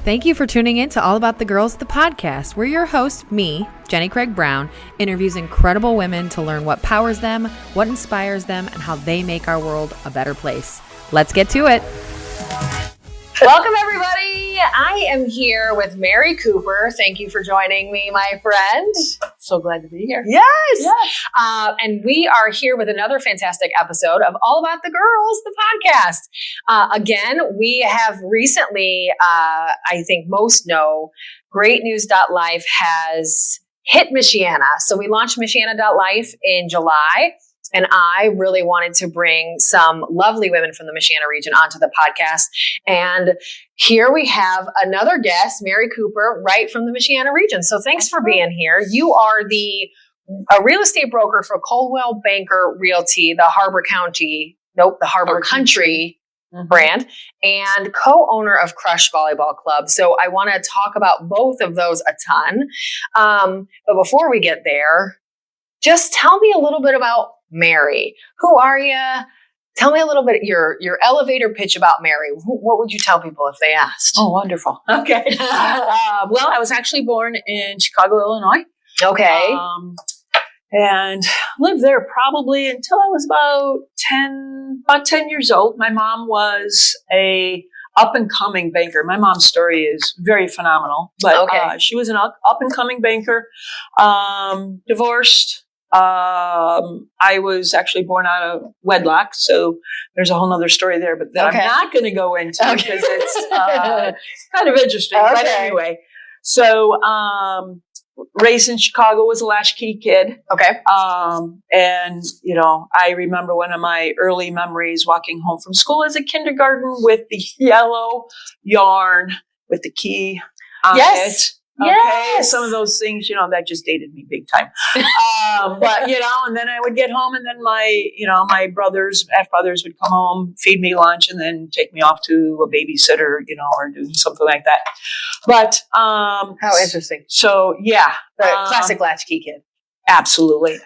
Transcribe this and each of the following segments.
Thank you for tuning in to All About the Girls, the podcast, where your host, me, Jenny Craig Brown, interviews incredible women to learn what powers them, what inspires them, and how they make our world a better place. Let's get to it. Welcome, everybody. I am here with Mary Cooper. Thank you for joining me, my friend. So glad to be here. Yes. And we are here with another fantastic episode of All About the Girls, the podcast. Again, we have recently, I think most know, GreatNews.Life has hit Michiana. So we launched Michiana.Life in July. And I really wanted to bring some lovely women from the Michiana region onto the podcast. And here we have another guest, Mary Cooper, right from the Michiana region. So thanks for being here. You are a real estate broker for Coldwell Banker Realty, the Harbor Country brand, and co-owner of Krush Volleyball Club. So I want to talk about both of those a ton. But before we get there, just tell me a little bit about Mary. Who are you? Tell me a little bit, your elevator pitch about Mary. What would you tell people if they asked? Oh, wonderful. Okay. Well, I was actually born in Chicago, Illinois. Okay. And lived there probably until I was about 10 years old. My mom was a up-and-coming banker. My mom's story is very phenomenal. But she was an up-and-coming banker, divorced. I was actually born out of wedlock, so there's a whole nother story there, but that I'm not going to go into because it's kind of interesting. But anyway, so raised in Chicago, was a latchkey kid. Okay. And I remember one of my early memories walking home from school as a kindergarten with the yellow yarn with the key on it. Okay, yes. Some of those things, that just dated me big time. But and then I would get home, and then my half brothers would come home, feed me lunch, and then take me off to a babysitter, or do something like that. But how interesting. So yeah, the classic latchkey kid. Absolutely.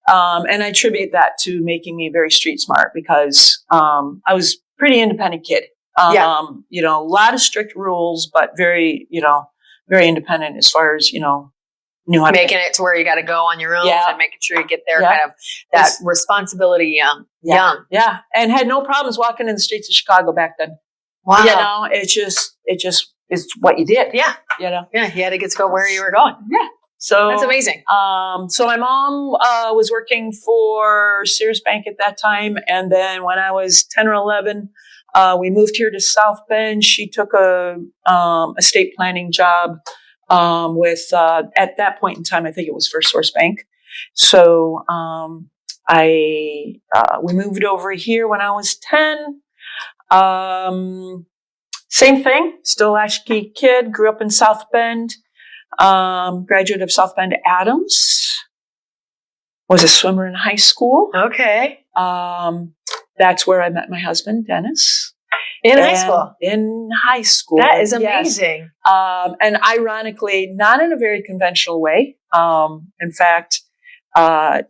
And I attribute that to making me very street smart because I was a pretty independent kid. A lot of strict rules, but very very independent as far as, knew how making it to where you got to go on your own and making sure you get there, kind of that responsibility young. Yeah. And had no problems walking in the streets of Chicago back then. Wow. It just is what you did. Yeah. Yeah. You had to get to go where you were going. Yeah. So that's amazing. So my mom was working for Sears Bank at that time. And then when I was 10 or 11, we moved here to South Bend. She took a estate planning job with at that point in time, I think it was First Source Bank. So we moved over here when I was 10. Same thing, still latchkey kid. Grew up in South Bend. Graduate of South Bend Adams. Was a swimmer in high school. Okay. That's where I met my husband, Dennis. In high school. That is amazing. Yes. And ironically, not in a very conventional way. In fact,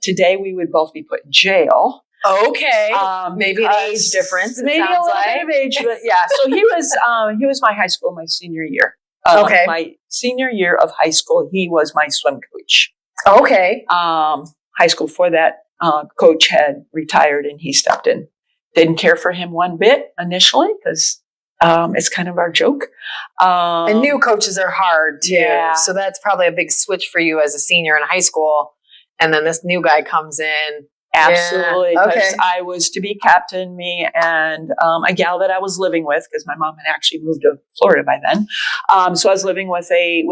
today we would both be put in jail. Okay. Maybe an age difference. Maybe a little bit of age, but yeah. So he was my high school, my senior year. My senior year of high school, he was my swim coach. Okay. High school before that, coach had retired and he stepped in. Didn't care for him one bit initially because it's kind of our joke. And new coaches are hard too. Yeah. So that's probably a big switch for you as a senior in high school. And then this new guy comes in. Absolutely. Because I was to be captain, me and a gal that I was living with, because my mom had actually moved to Florida by then. So I was living with a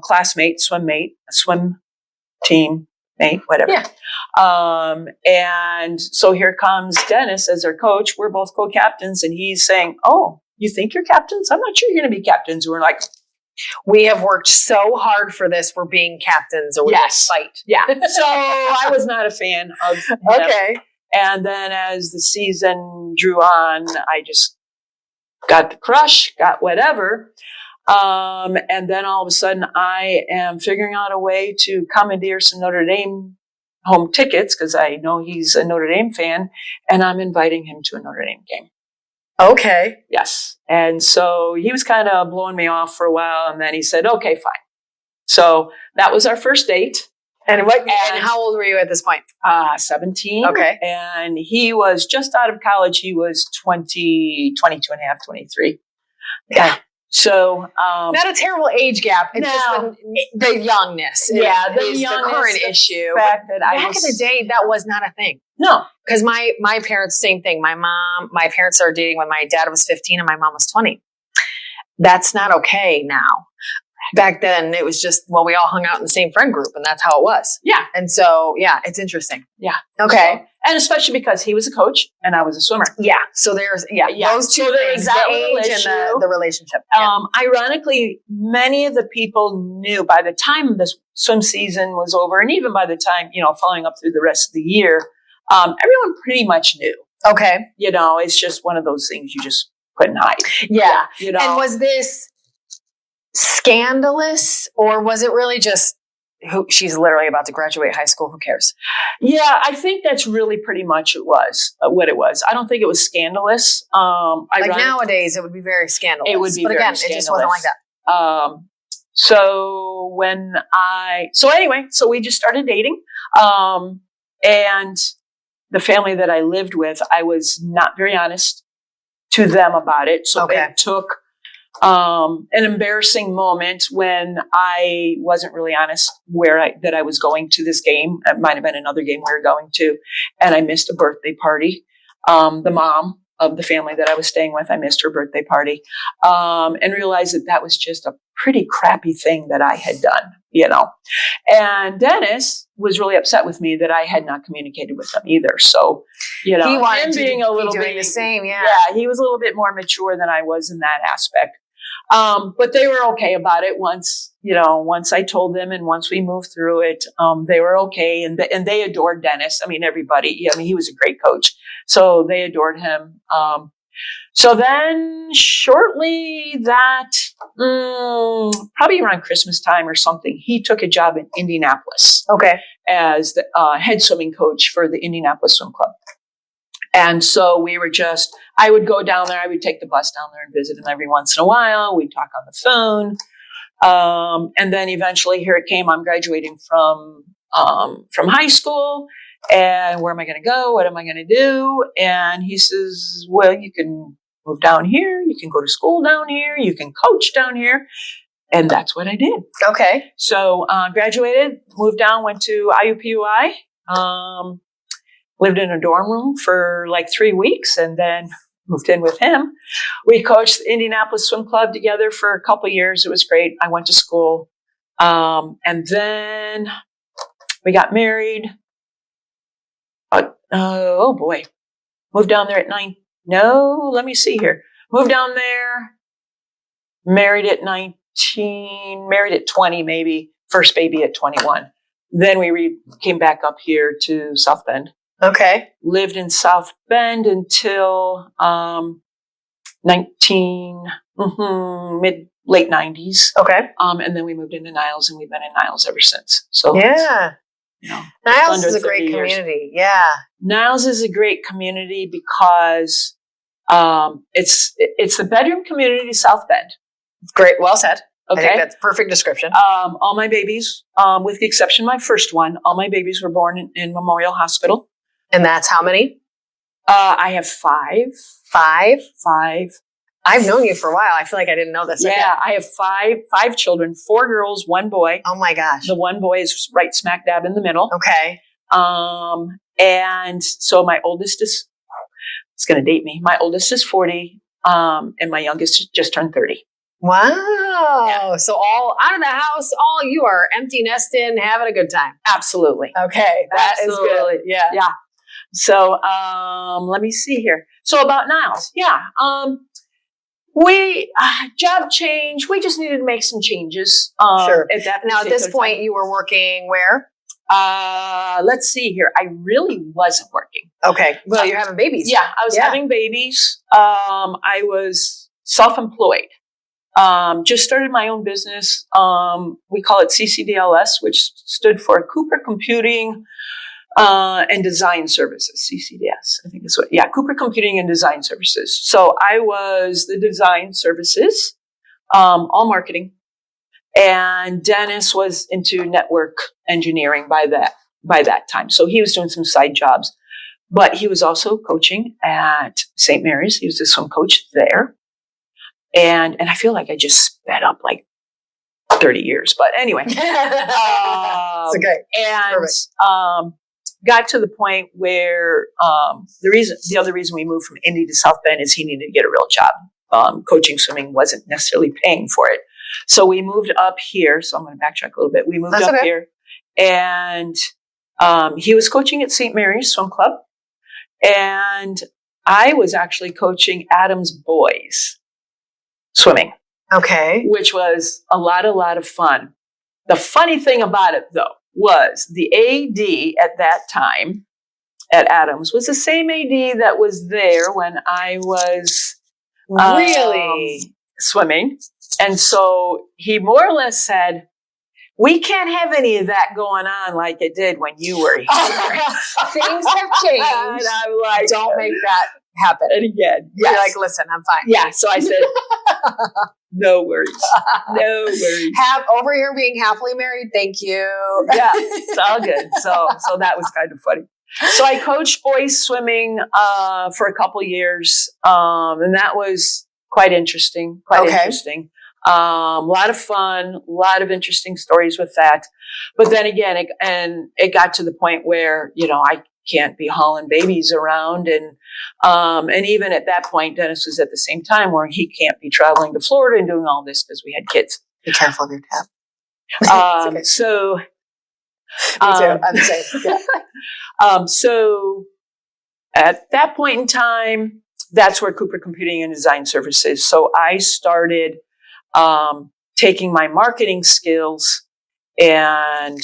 classmate, swim team mate, whatever. Yeah. And so here comes Dennis as our coach. We're both co-captains, and he's saying, "Oh, you think you're captains? I'm not sure you're going to be captains." And we're like, "We have worked so hard for this. We're being captains, or we just fight." Yeah. So I was not a fan of him. Okay. And then as the season drew on, I just got the crush, got whatever. And then all of a sudden I am figuring out a way to commandeer some Notre Dame home tickets because I know he's a Notre Dame fan, and I'm inviting him to a Notre Dame game. Okay. Yes. And so he was kind of blowing me off for a while. And then he said, okay, fine. So that was our first date. And how old were you at this point? 17. Okay. And he was just out of college. He was 22 and a half, 23. Yeah. So, not a terrible age gap. It's just the youngness. The current issue. Back in the day, that was not a thing. No. Because my parents, same thing. My parents started dating when my dad was 15 and my mom was 20. That's not okay now. Back then, it was just, we all hung out in the same friend group, and that's how it was. Yeah. And so, it's interesting. Yeah. Okay. So, and especially because he was a coach and I was a swimmer. Yeah. So there's, those two things, the age and the relationship. Yeah. Ironically, many of the people knew by the time the swim season was over, and even by the time, following up through the rest of the year, everyone pretty much knew. Okay. It's just one of those things you just couldn't hide. Yeah. And was this scandalous, or was it really just she's literally about to graduate high school, who cares? Yeah, I think that's really pretty much what it was. I don't think it was scandalous. Like nowadays, it would be very scandalous. It would be, but again, it just wasn't like that. So we just started dating, and the family that I lived with, I was not very honest to them about it. So it took an embarrassing moment when I wasn't really honest that I was going to this game. It might have been another game we were going to, and I missed a birthday party. The mom of the family that I was staying with, I missed her birthday party, and realized that was just a pretty crappy thing that I had done, And Dennis was really upset with me that I had not communicated with them either. So, he wanted him being a little bit the same. Yeah, he was a little bit more mature than I was in that aspect. But they were okay about it once I told them, and once we moved through it, they were okay. And they adored Dennis. I mean, everybody, he was a great coach. So they adored him. So then shortly probably around Christmas time or something, he took a job in Indianapolis. Okay. As the head swimming coach for the Indianapolis Swim Club. And so I would go down there, I would take the bus down there and visit him every once in a while. We'd talk on the phone. And then eventually here it came, I'm graduating from high school. And where am I going to go? What am I going to do? And he says, well, you can move down here. You can go to school down here. You can coach down here. And that's what I did. Okay. So graduated, moved down, went to IUPUI, lived in a dorm room for like 3 weeks, and then moved in with him. We coached the Indianapolis Swim Club together for a couple of years. It was great. I went to school. And then we got married. Oh boy. Moved down there at 9. No, let me see here. Moved down there, married at 19, married at 20 maybe, first baby at 21. Then we came back up here to South Bend. Okay. Lived in South Bend until late 90s. Okay. And then we moved into Niles, and we've been in Niles ever since. So Niles is a great community. Yeah. Niles is a great community because it's the bedroom community of South Bend. Great. Well said. Okay. I think that's a perfect description. All my babies, with the exception of my first one, all my babies were born in Memorial Hospital. And that's how many? I have 5. 5? 5. I've known you for a while. I feel like I didn't know this. Yeah, okay. I have 5 children, 4 girls, 1 boy. Oh my gosh. The 1 boy is right smack dab in the middle. Okay. And so my oldest it's going to date me. My oldest is 40, and my youngest just turned 30. Wow. Yeah. So all out of the house, all you are empty nesting, having a good time. Absolutely. Okay. That is good. Yeah. Yeah. So, let me see here. So about Niles. Yeah. We, job change. We just needed to make some changes. Sure. At this point, you were working where? Let's see here. I really wasn't working. Okay. Well, you're having babies. Yeah. I was having babies. I was self-employed. Just started my own business. We call it CCDLS, which stood for Cooper Computing, and Design Services, CCDS, I think is what, Cooper Computing and Design Services. So I was the Design Services, all marketing. And Dennis was into network engineering by that time. So he was doing some side jobs, but he was also coaching at St. Mary's. He was a swim coach there. And I feel like I just sped up like 30 years, but anyway. It's okay. And, got to the point where, the other reason we moved from Indy to South Bend is he needed to get a real job. Coaching swimming wasn't necessarily paying for it. So we moved up here. So I'm going to backtrack a little bit. We moved up here, and he was coaching at St. Mary's Swim Club, and I was actually coaching Adam's boys swimming. Okay. Which was a lot of fun. The funny thing about it, though, was the AD at that time at Adams was the same AD that was there when I was really swimming. And so he more or less said, we can't have any of that going on like it did when you were here. Things have changed. And I'm like, don't make that happen. And again, you're like, listen, I'm fine. Yeah. So I said, no worries. No worries. Over here being happily married. Thank you. Yeah, it's all good. So that was kind of funny. So I coached boys swimming for a couple years, and that was quite interesting. Interesting. A lot of fun, a lot of interesting stories with that. But then again, it got to the point where, I can't be hauling babies around. And even at that point, Dennis was at the same time where he can't be traveling to Florida and doing all this because we had kids. Be careful of your tap. Okay. So, me too. I'm the same. Yeah. So at that point in time, that's where Cooper Computing and Design Services. So I started taking my marketing skills and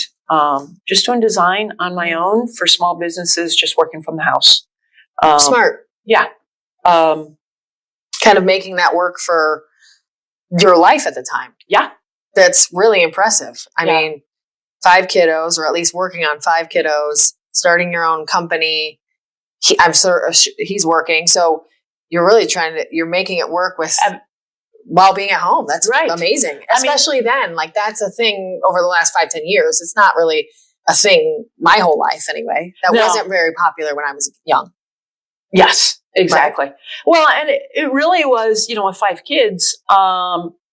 just doing design on my own for small businesses, just working from the house. Smart. Yeah. Kind of making that work for your life at the time. Yeah. That's really impressive. I mean, 5 kiddos, or at least working on 5 kiddos, starting your own company. I'm sure he's working. So you're really you're making it work with while being at home. That's right. Amazing. Especially then, like that's a thing over the last 5-10 years. It's not really a thing my whole life anyway. That wasn't very popular when I was young. Yes, exactly. Right. Well, and it really was, with 5 kids.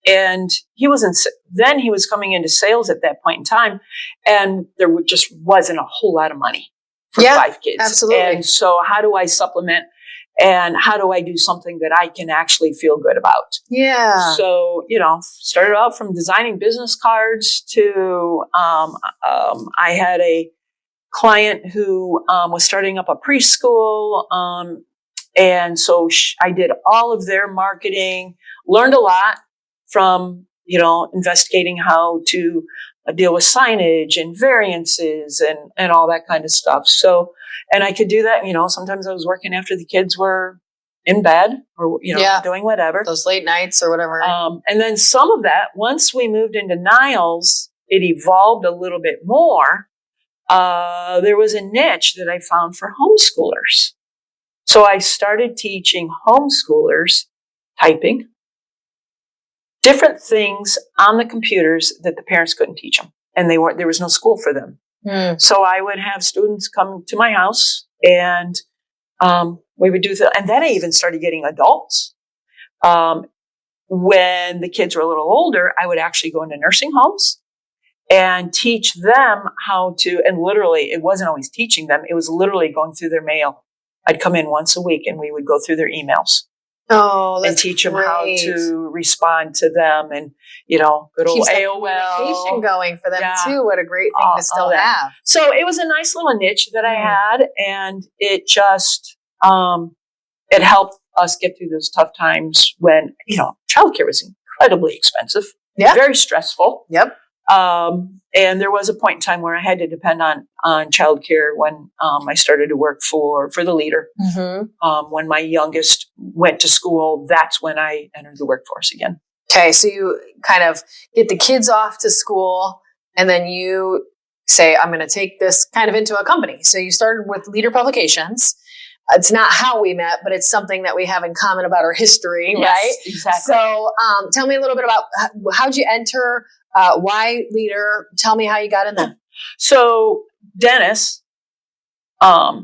And he was coming into sales at that point in time, and there just wasn't a whole lot of money for 5 kids. Absolutely. And so how do I supplement, and how do I do something that I can actually feel good about? Yeah. So, started out from designing business cards to, I had a client who was starting up a preschool. And so I did all of their marketing, learned a lot from, investigating how to deal with signage and variances and all that kind of stuff. So, and I could do that, sometimes I was working after the kids were in bed or, doing whatever. Those late nights or whatever. And then some of that, once we moved into Niles, it evolved a little bit more. There was a niche that I found for homeschoolers. So I started teaching homeschoolers typing, different things on the computers that the parents couldn't teach them. And there was no school for them. So I would have students come to my house and we would do and then I even started getting adults. When the kids were a little older, I would actually go into nursing homes and teach them how to, and literally it wasn't always teaching them, it was literally going through their mail. I'd come in once a week and we would go through their emails. Oh, that's and teach them great. how to respond to them, and good old AOL communication going for them too. What a great thing to still have. So it was a nice little niche that I had, and it just it helped us get through those tough times when childcare was incredibly expensive, very stressful. Yep. And there was a point in time where I had to depend on childcare when I started to work for the leader. Mm-hmm. When my youngest went to school, that's when I entered the workforce again. Okay, so you kind of get the kids off to school, and then you say, I'm going to take this kind of into a company? So you started with Leader Publications. It's not how we met, but it's something that we have in common about our history, Yes, right? exactly. So tell me a little bit about how'd you enter, why Leader? Tell me how you got in there. So Dennis,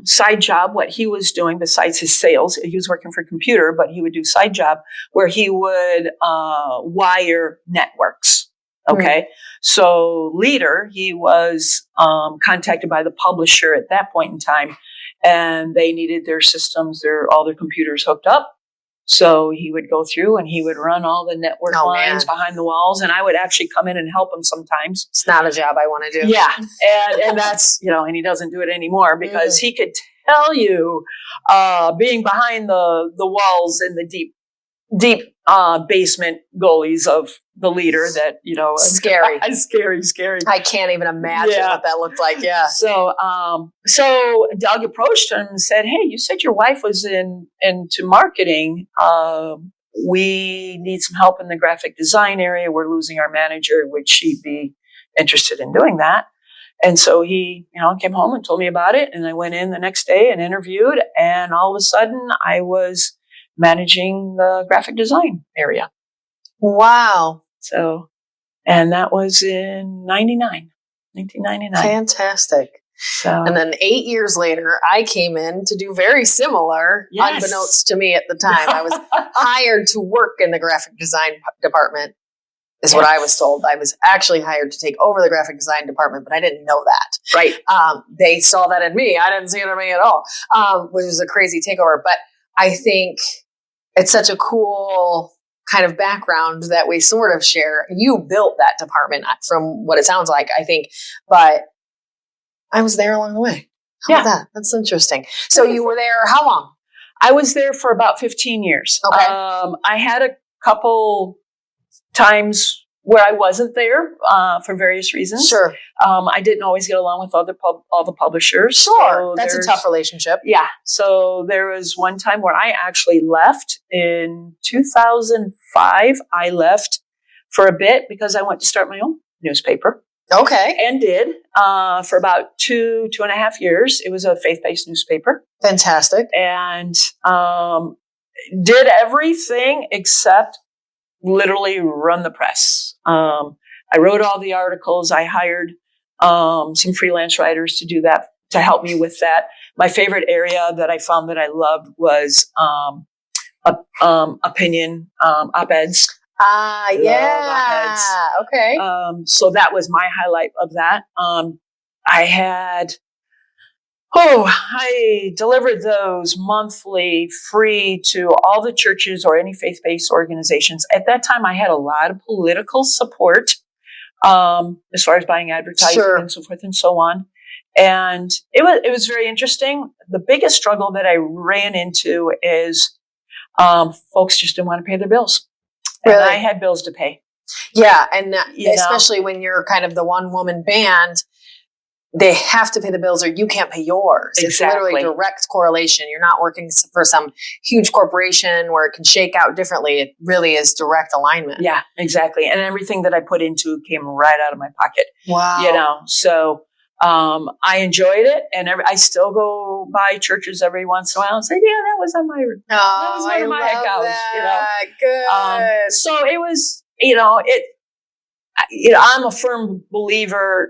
side job, what he was doing besides his sales, he was working for a computer, but he would do side job where he would wire networks. Okay. So Leader, he was contacted by the publisher at that point in time, and they needed their systems, all their computers hooked up. So he would go through and he would run all the network lines behind the walls, and I would actually come in and help him sometimes. It's not a job I want to do. Yeah. And that's, and he doesn't do it anymore because he could tell you, being behind the walls in the deep basement gullies of the Leader that, scary. Scary. I can't even imagine what that looked like. Yeah. So Doug approached him and said, "Hey, you said your wife was into marketing. We need some help in the graphic design area. We're losing our manager. Would she be interested in doing that?" And so he, came home and told me about it. And I went in the next day and interviewed. And all of a sudden I was managing the graphic design area. Wow. So, and that was in 1999. Fantastic. So, and then 8 years later, I came in to do very similar, unbeknownst to me at the time. I was hired to work in the graphic design department, is what I was told. I was actually hired to take over the graphic design department, but I didn't know that. Right. They saw that in me. I didn't see it in me at all, which was a crazy takeover. But I think it's such a cool kind of background that we sort of share. You built that department from what it sounds like, I think, but I was there along the way. How about that? That's interesting. So you were there how long? I was there for about 15 years. Okay. I had a couple times where I wasn't there for various reasons. Sure. I didn't always get along with all the publishers. Sure. So that's a tough relationship. Yeah. So there was one time where I actually left in 2005. I left for a bit because I went to start my own newspaper. Okay. And did for about 2.5 years. It was a faith-based newspaper. Fantastic. And did everything except literally run the press. I wrote all the articles. I hired some freelance writers to do that, to help me with that. My favorite area that I found that I loved was opinion op-eds. Yeah. Op-eds. Okay. So that was my highlight of that. I delivered those monthly free to all the churches or any faith-based organizations. At that time, I had a lot of political support as far as buying advertising and so forth and so on. And it was very interesting. The biggest struggle that I ran into is folks just didn't want to pay their bills. Really? And I had bills to pay. Yeah, and especially when you're kind of the one-woman band, they have to pay the bills or you can't pay yours. Exactly. It's literally direct correlation. You're not working for some huge corporation where it can shake out differently. It really is direct alignment. Yeah, exactly. And everything that I put into came right out of my pocket. Wow. So I enjoyed it. And I still go by churches every once in a while and say, yeah, that was on my, that was one of my accounts. Good. So it was, I'm a firm believer,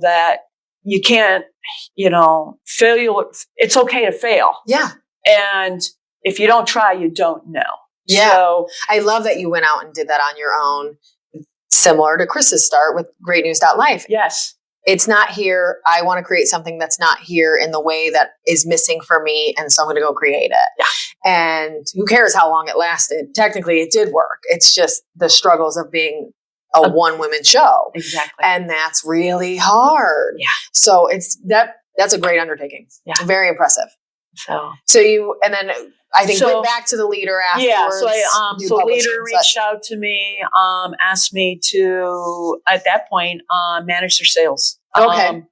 that you can't, fail. It's okay to fail. Yeah. And if you don't try, you don't know. Yeah. So, I love that you went out and did that on your own, similar to Chris's start with GreatNews.Life. Yes. It's not here. I want to create something that's not here in the way that is missing for me. And so I'm going to go create it. Yeah. And who cares how long it lasted? Technically, it did work. It's just the struggles of being a one-woman show. Exactly. And that's really hard. Yeah. So that's a great undertaking. Yeah. Very impressive. So and then I think went back to the Leader afterwards. Yeah. So Leader reached out to me, asked me to, at that point, manage their sales. Okay.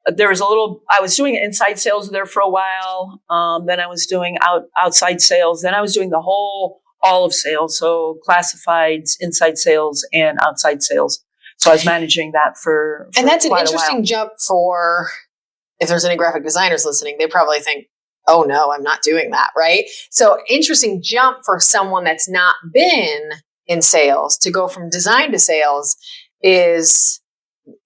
There was I was doing inside sales there for a while. Then I was doing outside sales. Then I was doing all of sales. So classifieds, inside sales, and outside sales. So I was managing that for and that's an quite interesting jump for, if there's any graphic designers listening, they probably think, oh no, I'm not doing that, right? So interesting jump for someone that's not been in sales to go from design to sales is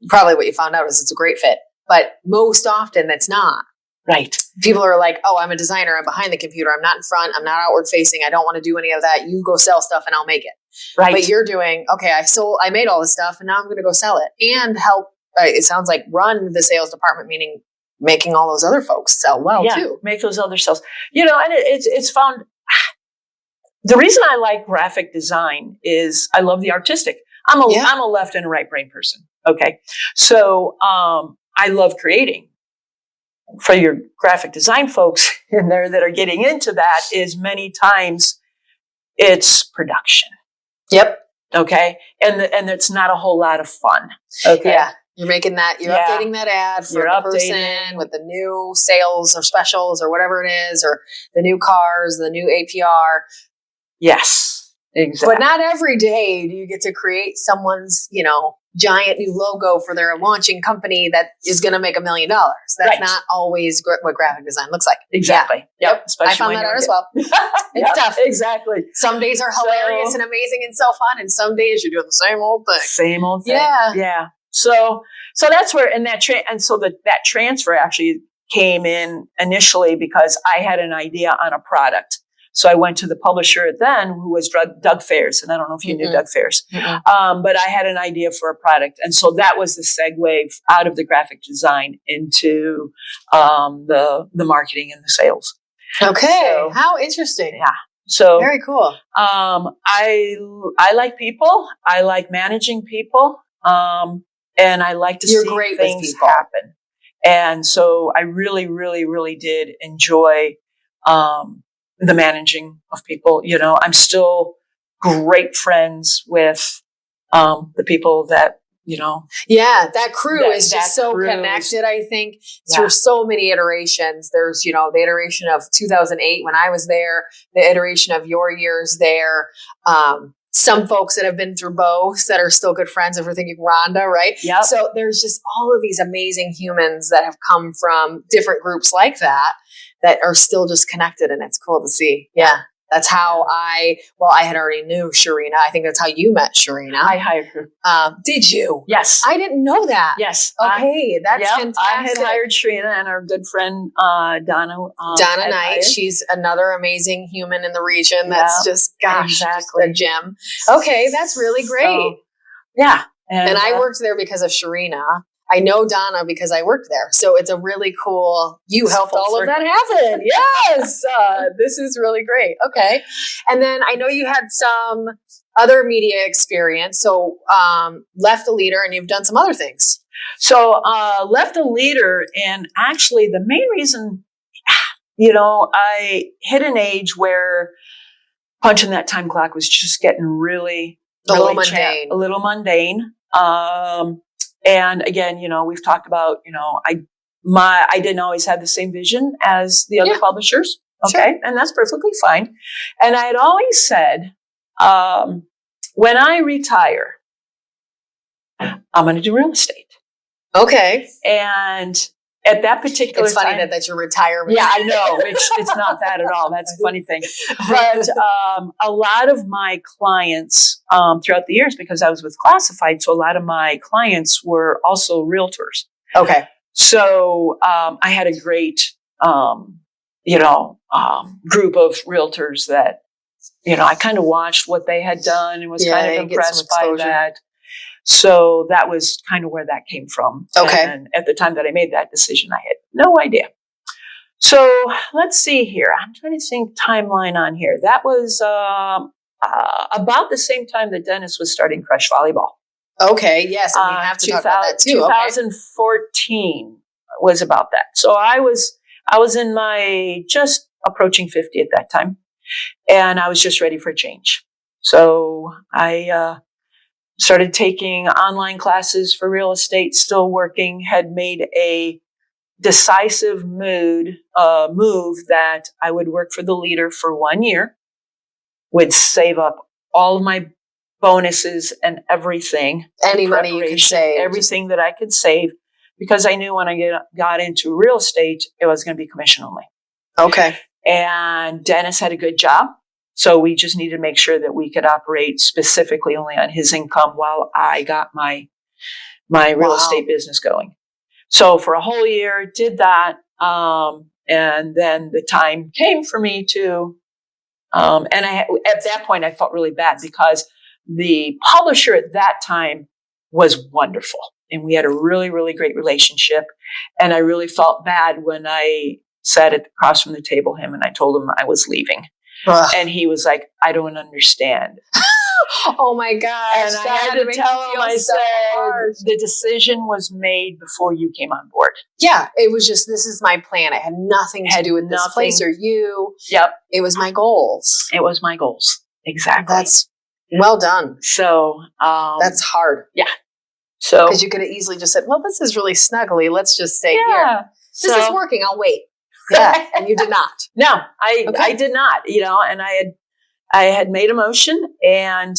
probably what you found out is it's a great fit. But most often that's not. Right. People are like, oh, I'm a designer. I'm behind the computer. I'm not in front. I'm not outward facing. I don't want to do any of that. You go sell stuff and I'll make it. Right. But you're doing, okay, I made all this stuff and now I'm going to go sell it and help. It sounds like run the sales department, meaning making all those other folks sell well too. Make those other sales. And it's found, the reason I like graphic design is I love the artistic. I'm a left and a right brain person. Okay. So, I love creating. For your graphic design folks in there that are getting into that is many times it's production. Yep. Okay. And it's not a whole lot of fun. Okay. Yeah. You're making that, you're updating that ad for the person with the new sales or specials or whatever it is, or the new cars, the new APR. Yes, exactly. But not every day do you get to create someone's, giant new logo for their launching company that is going to make $1 million. That's not always what graphic design looks like. Exactly. Yeah. Yep. I found that out as well. It's tough. Exactly. Some days are hilarious and amazing and so fun, and some days you're doing the same old thing. Same old thing. Yeah. Yeah. So that's where, that transfer actually came in initially because I had an idea on a product. So I went to the publisher then, who was Doug Fairs, and I don't know if you knew Doug Fairs, but I had an idea for a product, and so that was the segue out of the graphic design into the marketing and the sales. Okay, so, how interesting! Yeah, so very cool. I like people. I like managing people, and I like to see things happen. And so I really, really, really did enjoy. The managing of people. I'm still great friends with the people that, Yeah, that crew is just so connected, I think, through so many iterations. There's, the iteration of 2008 when I was there, the iteration of your years there. Some folks that have been through both that are still good friends, if we're thinking Rhonda, right? Yep. So there's just all of these amazing humans that have come from different groups like that are still just connected, and it's cool to see. Yeah. That's how I had already knew Sharina. I think that's how you met Sharina. I hired her. Did you? Yes. I didn't know that. Yes. Okay. That's fantastic. I had hired Sharina and our good friend, Donna. Donna Knight. She's another amazing human in the region. That's just a gem. Okay. That's really great. So, yeah. And I worked there because of Sharina. I know Donna because I worked there. So it's a really cool, you helped all of that happen. Yes. This is really great. Okay. And then I know you had some other media experience. So left a leader and you've done some other things. So left a leader, and actually the main reason, I hit an age where punching that time clock was just getting really a little mundane. And again, we've talked about, I didn't always have the same vision as the other publishers. Okay. Sure. And that's perfectly fine. And I had always said, when I retire, I'm going to do real estate. Okay. And at that particular It's funny time, that's your retirement. Yeah, I know. It's not that at all. That's a funny thing. But a lot of my clients throughout the years, because I was with Classified, so a lot of my clients were also realtors. Okay. So I had a great, group of realtors that, I kind of watched what they had done and was kind of impressed by that. So that was kind of where that came from. Okay. And at the time that I made that decision, I had no idea. So let's see here. I'm trying to think timeline on here. That was about the same time that Dennis was starting Krush Volleyball. Okay. Yes. And we have to talk about that too. 2014 was about that. So I was in my just approaching 50 at that time, and I was just ready for a change. So I started taking online classes for real estate, still working, had made a decisive move that I would work for the leader for 1 year, would save up all of my bonuses and everything. Any money you could save. Everything that I could save, because I knew when I got into real estate, it was going to be commission only. Okay. And Dennis had a good job. So we just needed to make sure that we could operate specifically only on his income while I got my real estate business going. So for a whole year, did that. And then the time came for me to, at that point, I felt really bad because the publisher at that time was wonderful. And we had a really, really great relationship. And I really felt bad when I sat across from the table him and I told him I was leaving. Ugh. And he was like, I don't understand. Oh my gosh. And I had to tell him, I said, the decision was made before you came on board. Yeah. It was just, this is my plan. It had nothing to do with this place or you. Yep. It was my goals. It was my goals. Exactly. That's well done. So, that's hard. Yeah. So, because you could have easily just said, well, this is really snuggly. Let's just stay here. This is working. I'll wait. Yeah. And you did not. No, I did not, and I had made a motion, and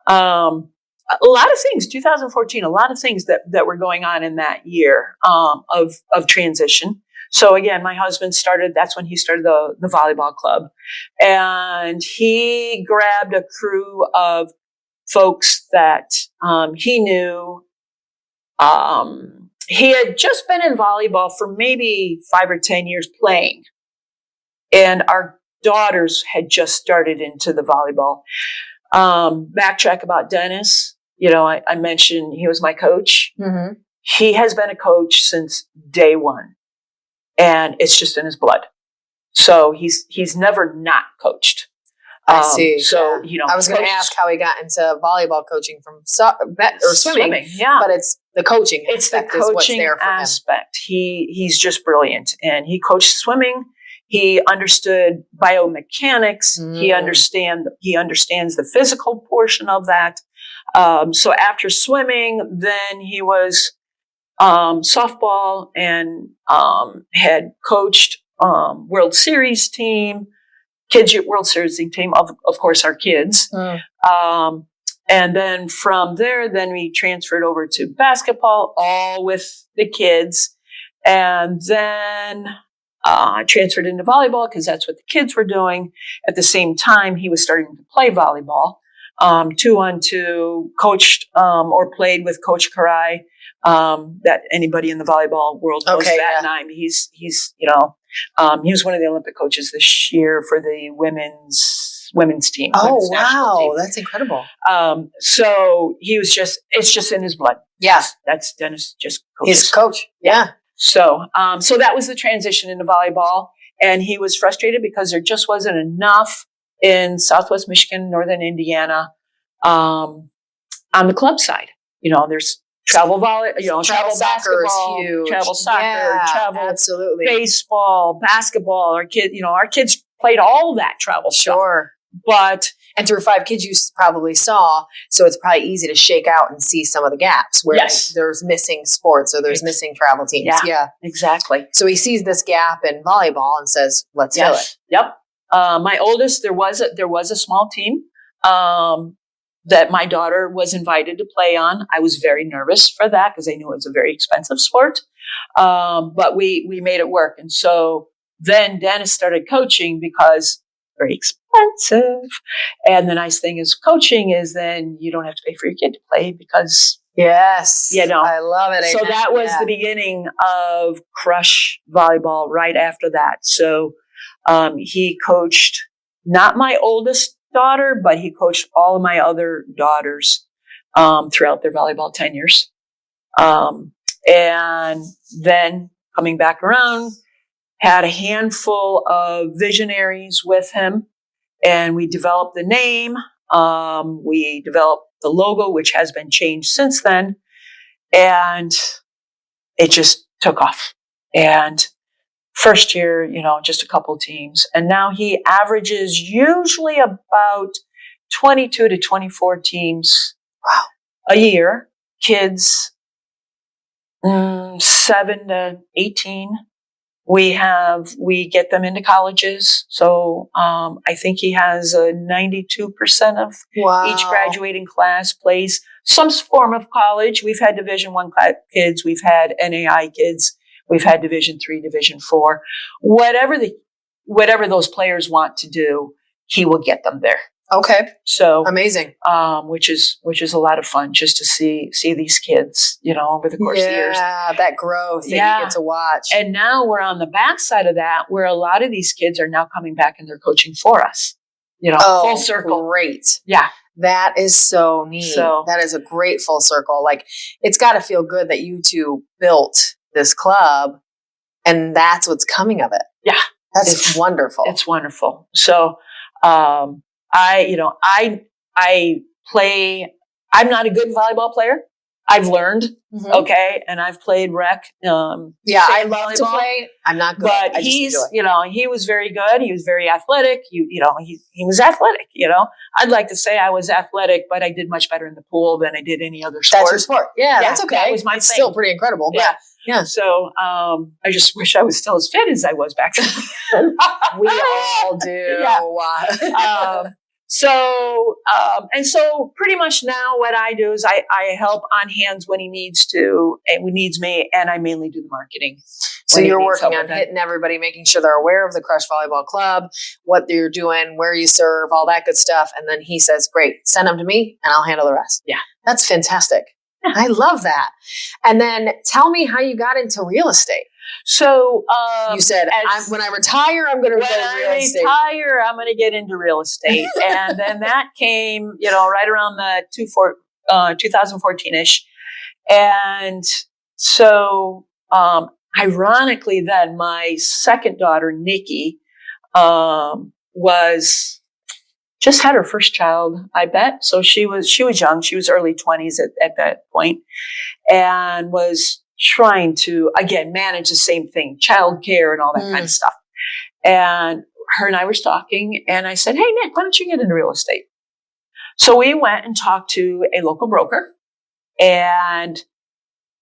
a lot of things, 2014, a lot of things that were going on in that year of transition. So again, my husband that's when he started the volleyball club, and he grabbed a crew of folks that he knew. He had just been in volleyball for maybe 5 or 10 years playing, and our daughters had just started into the volleyball. Backtrack about Dennis. I mentioned he was my coach. Mm-hmm. He has been a coach since day one, and it's just in his blood. So he's never not coached. I see. So, I was going to ask how he got into volleyball coaching from swimming. Yeah. But it's the coaching aspect. It's the coaching aspect. He's just brilliant. And he coached swimming. He understood biomechanics. He understands the physical portion of that. So after swimming, then he was softball and had coached World Series team, kids World Series team, of course, our kids. And then from there, then we transferred over to basketball, all with the kids. And then I transferred into volleyball because that's what the kids were doing. At the same time, he was starting to play volleyball, 2-on-2, coached or played with Coach Krush. That anybody in the volleyball world knows that name. He was one of the Olympic coaches this year for the women's team. Oh, wow. Team. That's incredible. So he was it's just in his blood. Yeah. That's Dennis just coaches. He's a coach. Yeah. So that was the transition into volleyball. And he was frustrated because there just wasn't enough in Southwest Michigan, Northern Indiana, on the club side. There's travel travel basketball, is huge. Travel soccer, travel absolutely. Baseball, basketball. Our kids played all that travel stuff. Sure. And through 5 kids you probably saw, so it's probably easy to shake out and see some of the gaps where there's missing sports or there's missing travel teams. Yeah, exactly. So he sees this gap in volleyball and says, let's fill it. Yep. My oldest, there was a small team that my daughter was invited to play on. I was very nervous for that because I knew it was a very expensive sport. But we made it work. And so then Dennis started coaching because very expensive. And the nice thing is coaching is then you don't have to pay for your kid to play because I love it. So that was the beginning of Krush volleyball right after that. So he coached not my oldest daughter, but he coached all of my other daughters throughout their volleyball tenures. And then coming back around, had a handful of visionaries with him, and we developed the name. We developed the logo, which has been changed since then, and it just took off. And first year, just a couple teams, and now he averages usually about 22 to 24 teams a year. Kids 7 to 18. We get them into colleges. So, I think he has 92% of each graduating class plays some form of college. We've had Division I kids. We've had NAI kids. We've had Division III, Division IV. Whatever those players want to do, he will get them there. Okay. So amazing. Which is a lot of fun just to see these kids, over the course of the years. Yeah, that growth that you get to watch. And now we're on the backside of that, where a lot of these kids are now coming back and they're coaching for us. Full circle. Great. Yeah. That is so neat. So, that is a great full circle. Like, it's got to feel good that you two built this club, and that's what's coming of it. Yeah. That's wonderful. It's wonderful. So, I play. I'm not a good volleyball player. I've learned, okay, and I've played rec. I love volleyball. To play. I'm not good, but he was very good. He was very athletic. He was athletic. I'd like to say I was athletic, but I did much better in the pool than I did any other sport. That's your sport. Yeah, that's okay. That was my it's thing. Still pretty incredible. But yeah. So I just wish I was still as fit as I was back then. We all do. Yeah. So pretty much now what I do is I help on hands when he needs me, and I mainly do the marketing. So you're working on hitting everybody, making sure they're aware of the Krush Volleyball Club, what you're doing, where you serve, all that good stuff. And then he says, great, send them to me and I'll handle the rest. Yeah. That's fantastic. Yeah. I love that. And then tell me how you got into real estate. So you said, when I retire, I'm going to go real estate. When I retire, I'm going to get into real estate. And then that came, right around the 2014-ish. And so, ironically then, my second daughter, Nikki, was just had her first child, I bet. So she was young. She was early 20s at that point, and was trying to, again, manage the same thing, childcare and all that kind of stuff. And her and I were talking, and I said, hey, Nick, why don't you get into real estate? So we went and talked to a local broker, and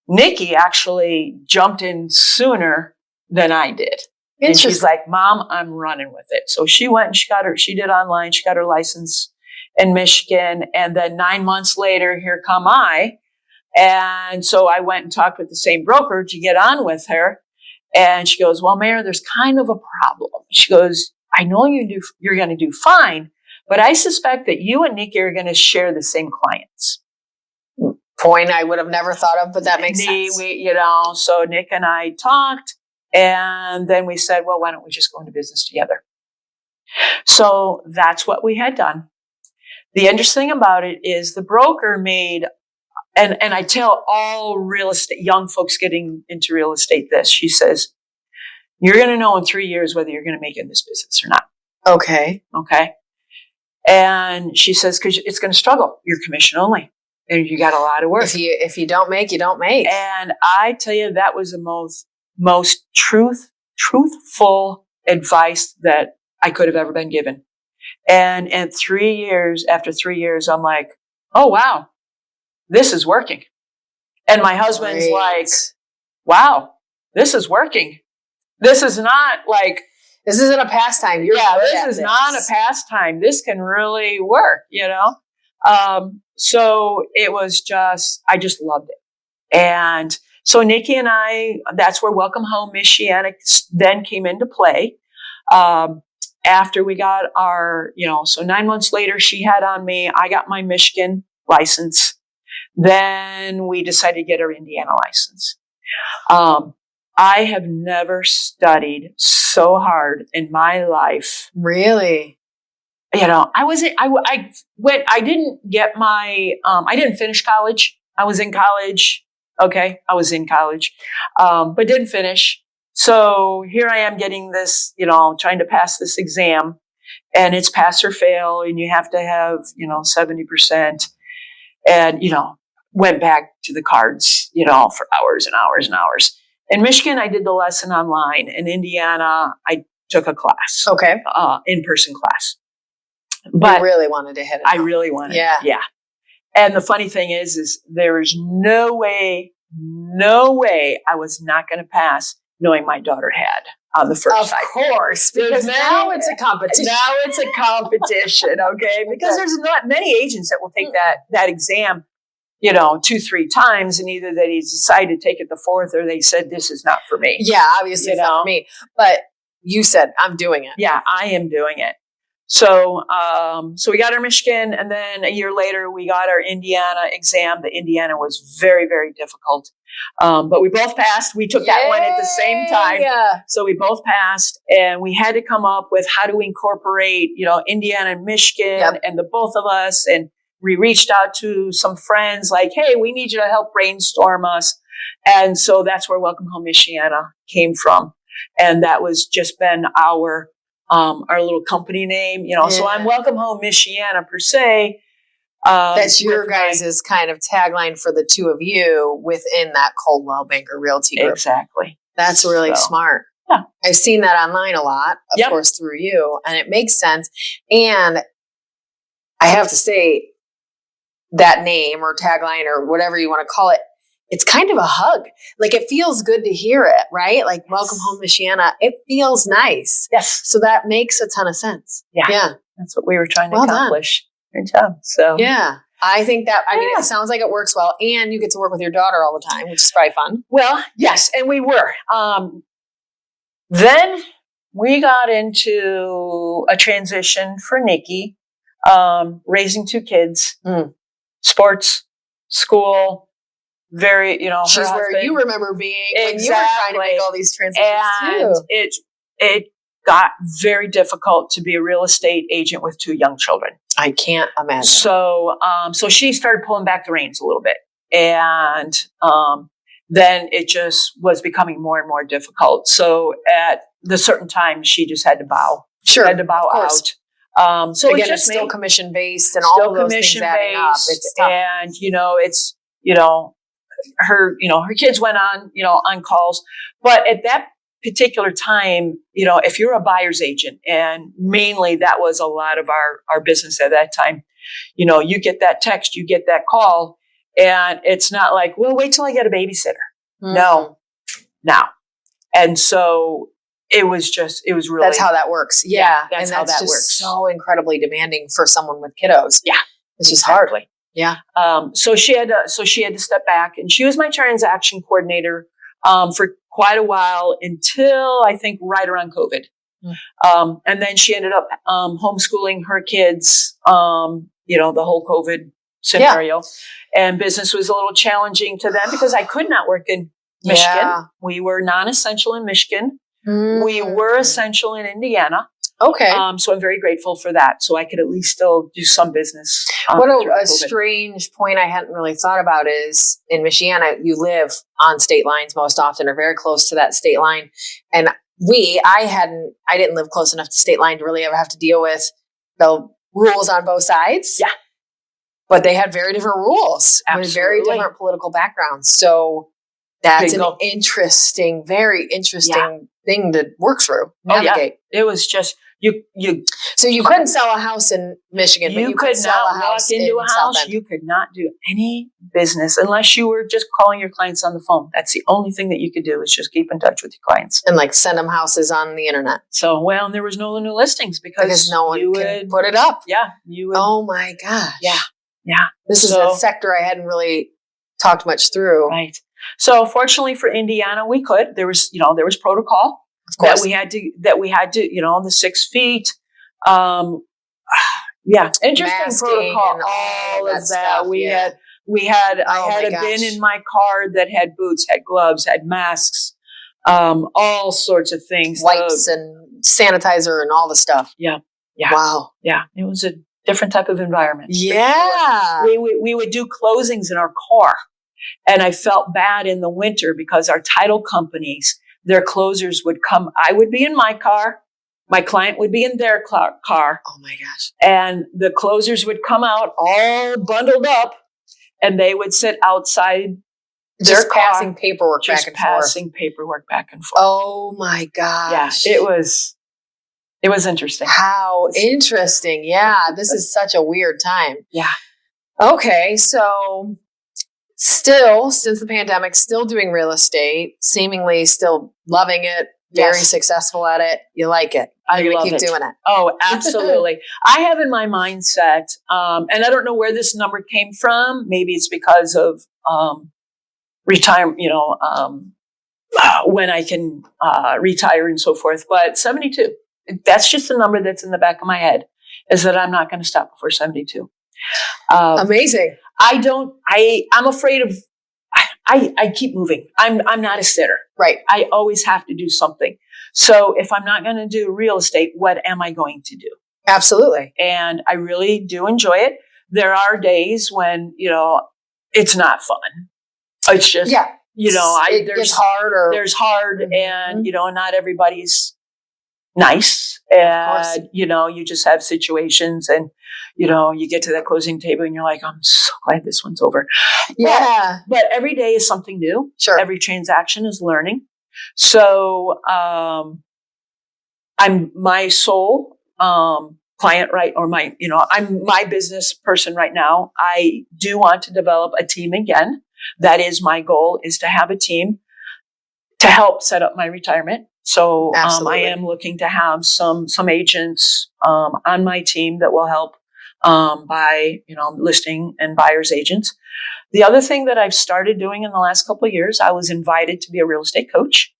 Nikki actually jumped in sooner than I did. And she's like, Mom, I'm running with it. So she went and she did online, she got her license in Michigan. And then 9 months later, here come I. And so I went and talked with the same broker to get on with her. And she goes, well, Mayor, there's kind of a problem. She goes, I know you're going to do fine, but I suspect that you and Nikki are going to share the same clients. Point I would have never thought of, but that makes sense. So Nick and I talked, and then we said, well, why don't we just go into business together? So that's what we had done. The interesting about it is the broker made, and I tell all real estate, young folks getting into real estate this, she says, you're going to know in 3 years whether you're going to make it in this business or not. Okay. And she says, because it's going to struggle. You're commission only. And you got a lot of work. If you don't make, you don't make. And I tell you, that was the most truthful advice that I could have ever been given. And after 3 years, I'm like, oh, wow, this is working. And my husband's like, wow, this is working. This is not like, this isn't a pastime. This is not a pastime. This can really work, So it was I just loved it. And so Nikki and I, that's where Welcome Home Michiana then came into play. After we got our, so 9 months later, she had on me, I got my Michigan license. Then we decided to get our Indiana license. I have never studied so hard in my life. Really? I didn't get my, I didn't finish college. I was in college. Okay. I was in college, but didn't finish. So here I am getting this, trying to pass this exam, and it's pass or fail, and you have to have, 70%. And, went back to the cards, for hours and hours and hours. In Michigan, I did the lesson online. In Indiana, I took a class. Okay. In-person class. But you really wanted to hit it. I really wanted. Yeah. And the funny thing is there is no way I was not going to pass knowing my daughter had on the first side. Of course, because now it's a competition. Now it's a competition, okay? Because there's not many agents that will take that exam, 2-3 times, and either they decide to take it the fourth or they said, this is not for me. Yeah, obviously it's not for me. But you said, I'm doing it. Yeah, I am doing it. So we got our Michigan, and then a year later we got our Indiana exam. The Indiana was very, very difficult. But we both passed. We took that one at the same time. Yeah. So we both passed, and we had to come up with how do we incorporate, Indiana and Michigan and the both of us. And we reached out to some friends like, hey, we need you to help brainstorm us. And so that's where Welcome Home Michiana came from. And that was just been our little company name, so I'm Welcome Home Michiana per se. That's your guys' kind of tagline for the two of you within that Coldwell Banker Realty Group. Exactly. That's really smart. Yeah. I've seen that online a lot, of course, through you, and it makes sense. And I have to say that name or tagline or whatever you want to call it, it's kind of a hug. Like it feels good to hear it, right? Like Welcome Home Michiana. It feels nice. Yes. So that makes a ton of sense. Yeah. That's what we were trying to accomplish. Good job. So yeah. I think that, it sounds like it works well, and you get to work with your daughter all the time, which is probably fun. Well, yes. And we were. Then we got into a transition for Nikki, raising 2 kids, sports, school, very, she's where you remember being when you were trying to make all these transitions too. It got very difficult to be a real estate agent with 2 young children. I can't imagine. So, so she started pulling back the reins a little bit, and then it just was becoming more and more difficult. So, at the certain time, she just had to bow. Sure, had to bow out. So again, it's still commission based, and all of those things adding up. It's tough. And it's her kids went on calls, but at that particular time, if you're a buyer's agent, and mainly that was a lot of our business at that time, you get that text, you get that call, and it's not like, well, wait till I get a babysitter. Mm-hmm. No. And so it was really, that's how that works. Yeah. That's how that works. So incredibly demanding for someone with kiddos. Yeah. It's just hard. Yeah. So she had to step back, and she was my transaction coordinator for quite a while until I think right around COVID. And then she ended up homeschooling her kids, the whole COVID scenario. And business was a little challenging to them because I could not work in Michigan. Yeah. We were non-essential in Michigan. We were essential in Indiana. Okay. So I'm very grateful for that. So I could at least still do some business. What a strange point I hadn't really thought about is in Michiana, you live on state lines most often, or very close to that state line. And I didn't live close enough to state line to really ever have to deal with the rules on both sides. Yeah. But they had very different rules. With very different political backgrounds. So that's an interesting, very interesting thing to work through, navigate. It was just, So you couldn't sell a house in Michigan, but you could sell a house into a house. You could not do any business unless you were just calling your clients on the phone. That's the only thing that you could do, is just keep in touch with your clients. And send them houses on the internet. So, and there was no new listings because no one could put it up. Yeah. You would. Oh my gosh. Yeah. Yeah. This is a sector I hadn't really talked much through. Right. So fortunately for Indiana, we could. There was protocol. Of course. That we had to, the 6 feet. Interesting masking protocol, all of that. Stuff, I had a bin in my car that had boots, had gloves, had masks, all sorts of things. Wipes and sanitizer and all the stuff. Yeah. Yeah. Wow. Yeah. It was a different type of environment. Yeah. Sure. We would do closings in our car. And I felt bad in the winter because our title companies, their closers would come. I would be in my car. My client would be in their car. Oh my gosh. And the closers would come out all bundled up, and they would sit outside their car. Passing paperwork back and forth. Passing paperwork back and forth. Oh my gosh. Yeah, it was interesting. How interesting. Yeah. This is such a weird time. Yeah. Okay. So still, since the pandemic, still doing real estate, seemingly still loving it, very successful at it. You like it. You're going to keep doing it. Oh, absolutely. I have in my mindset, and I don't know where this number came from. Maybe it's because of retirement, when I can retire and so forth. But 72, that's just the number that's in the back of my head, is that I'm not going to stop before 72. Amazing. I'm afraid of, I keep moving. I'm not a sitter. Right. I always have to do something. So if I'm not going to do real estate, what am I going to do? Absolutely. And I really do enjoy it. There are days when, it's not fun. It's just, there's hard there's hard and, not everybody's nice. And, you just have situations and, you get to that closing table and you're like, I'm so glad this one's over. Yeah. But every day is something new. Sure. Every transaction is learning. So, I'm my sole, client, right? Or I'm my business person right now. I do want to develop a team again. That is my goal, is to have a team to help set up my retirement. So, I am looking to have some agents, on my team that will help, by, listing and buyer's agents. The other thing that I've started doing in the last couple of years, I was invited to be a real estate coach.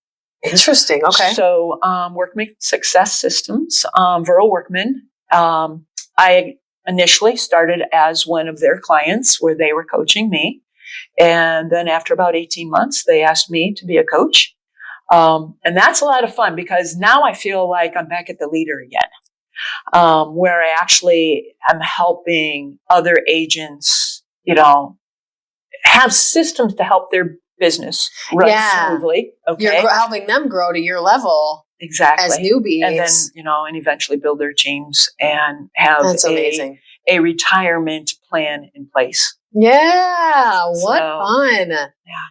Interesting. Okay. So, Workman Success Systems, Viral Workman. I initially started as one of their clients where they were coaching me. And then after about 18 months, they asked me to be a coach. And that's a lot of fun because now I feel like I'm back at the leader again, where I actually am helping other agents, have systems to help their business run smoothly. Okay. You're helping them grow to your level. Exactly. As newbies. And then, and eventually build their teams and have a retirement plan in place. Yeah. What fun. Yeah.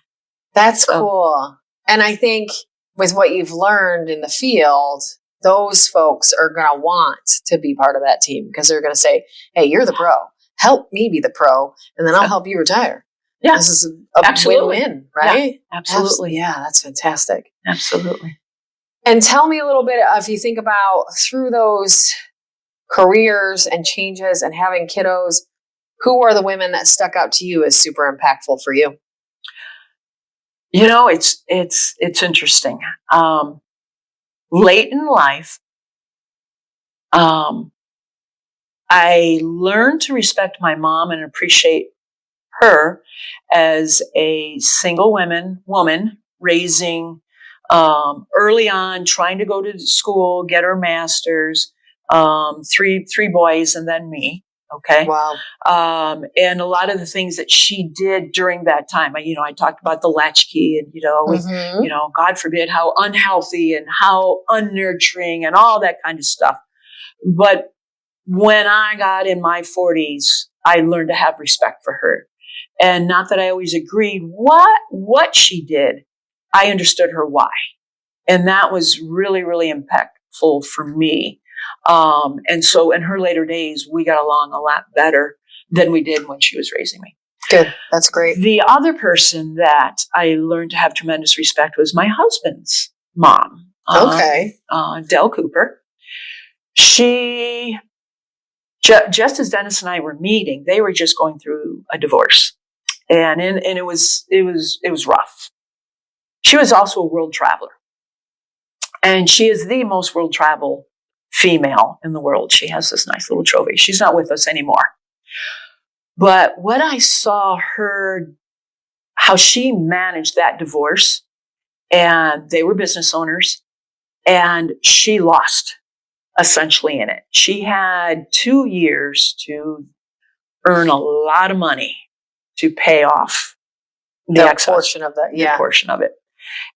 That's cool. And I think with what you've learned in the field, those folks are going to want to be part of that team because they're going to say, hey, you're the pro. Help me be the pro. And then I'll help you retire. Yeah. This is a win-win, right? Yeah, absolutely. Yeah, that's fantastic. Absolutely. And tell me a little bit, if you think about through those careers and changes and having kiddos, who are the women that stuck out to you as super impactful for you? It's interesting. Late in life, I learned to respect my mom and appreciate her as a single woman raising, early on, trying to go to school, get her master's, three boys and then me. Okay. Wow. And a lot of the things that she did during that time, I talked about the latchkey and, with, God forbid, how unhealthy and how unnurturing and all that kind of stuff. But when I got in my 40s, I learned to have respect for her. And not that I always agreed what she did, I understood her why. And that was really, really impactful for me. And so in her later days, we got along a lot better than we did when she was raising me. Good. That's great. The other person that I learned to have tremendous respect was my husband's mom. Okay. Del Cooper. She, just as Dennis and I were meeting, they were just going through a divorce. And it was rough. She was also a world traveler. And she is the most world travel female in the world. She has this nice little trophy. She's not with us anymore. But what I saw how she managed that divorce, and they were business owners, and she lost essentially in it. She had 2 years to earn a lot of money to pay off the portion of that. Yeah. The portion of it.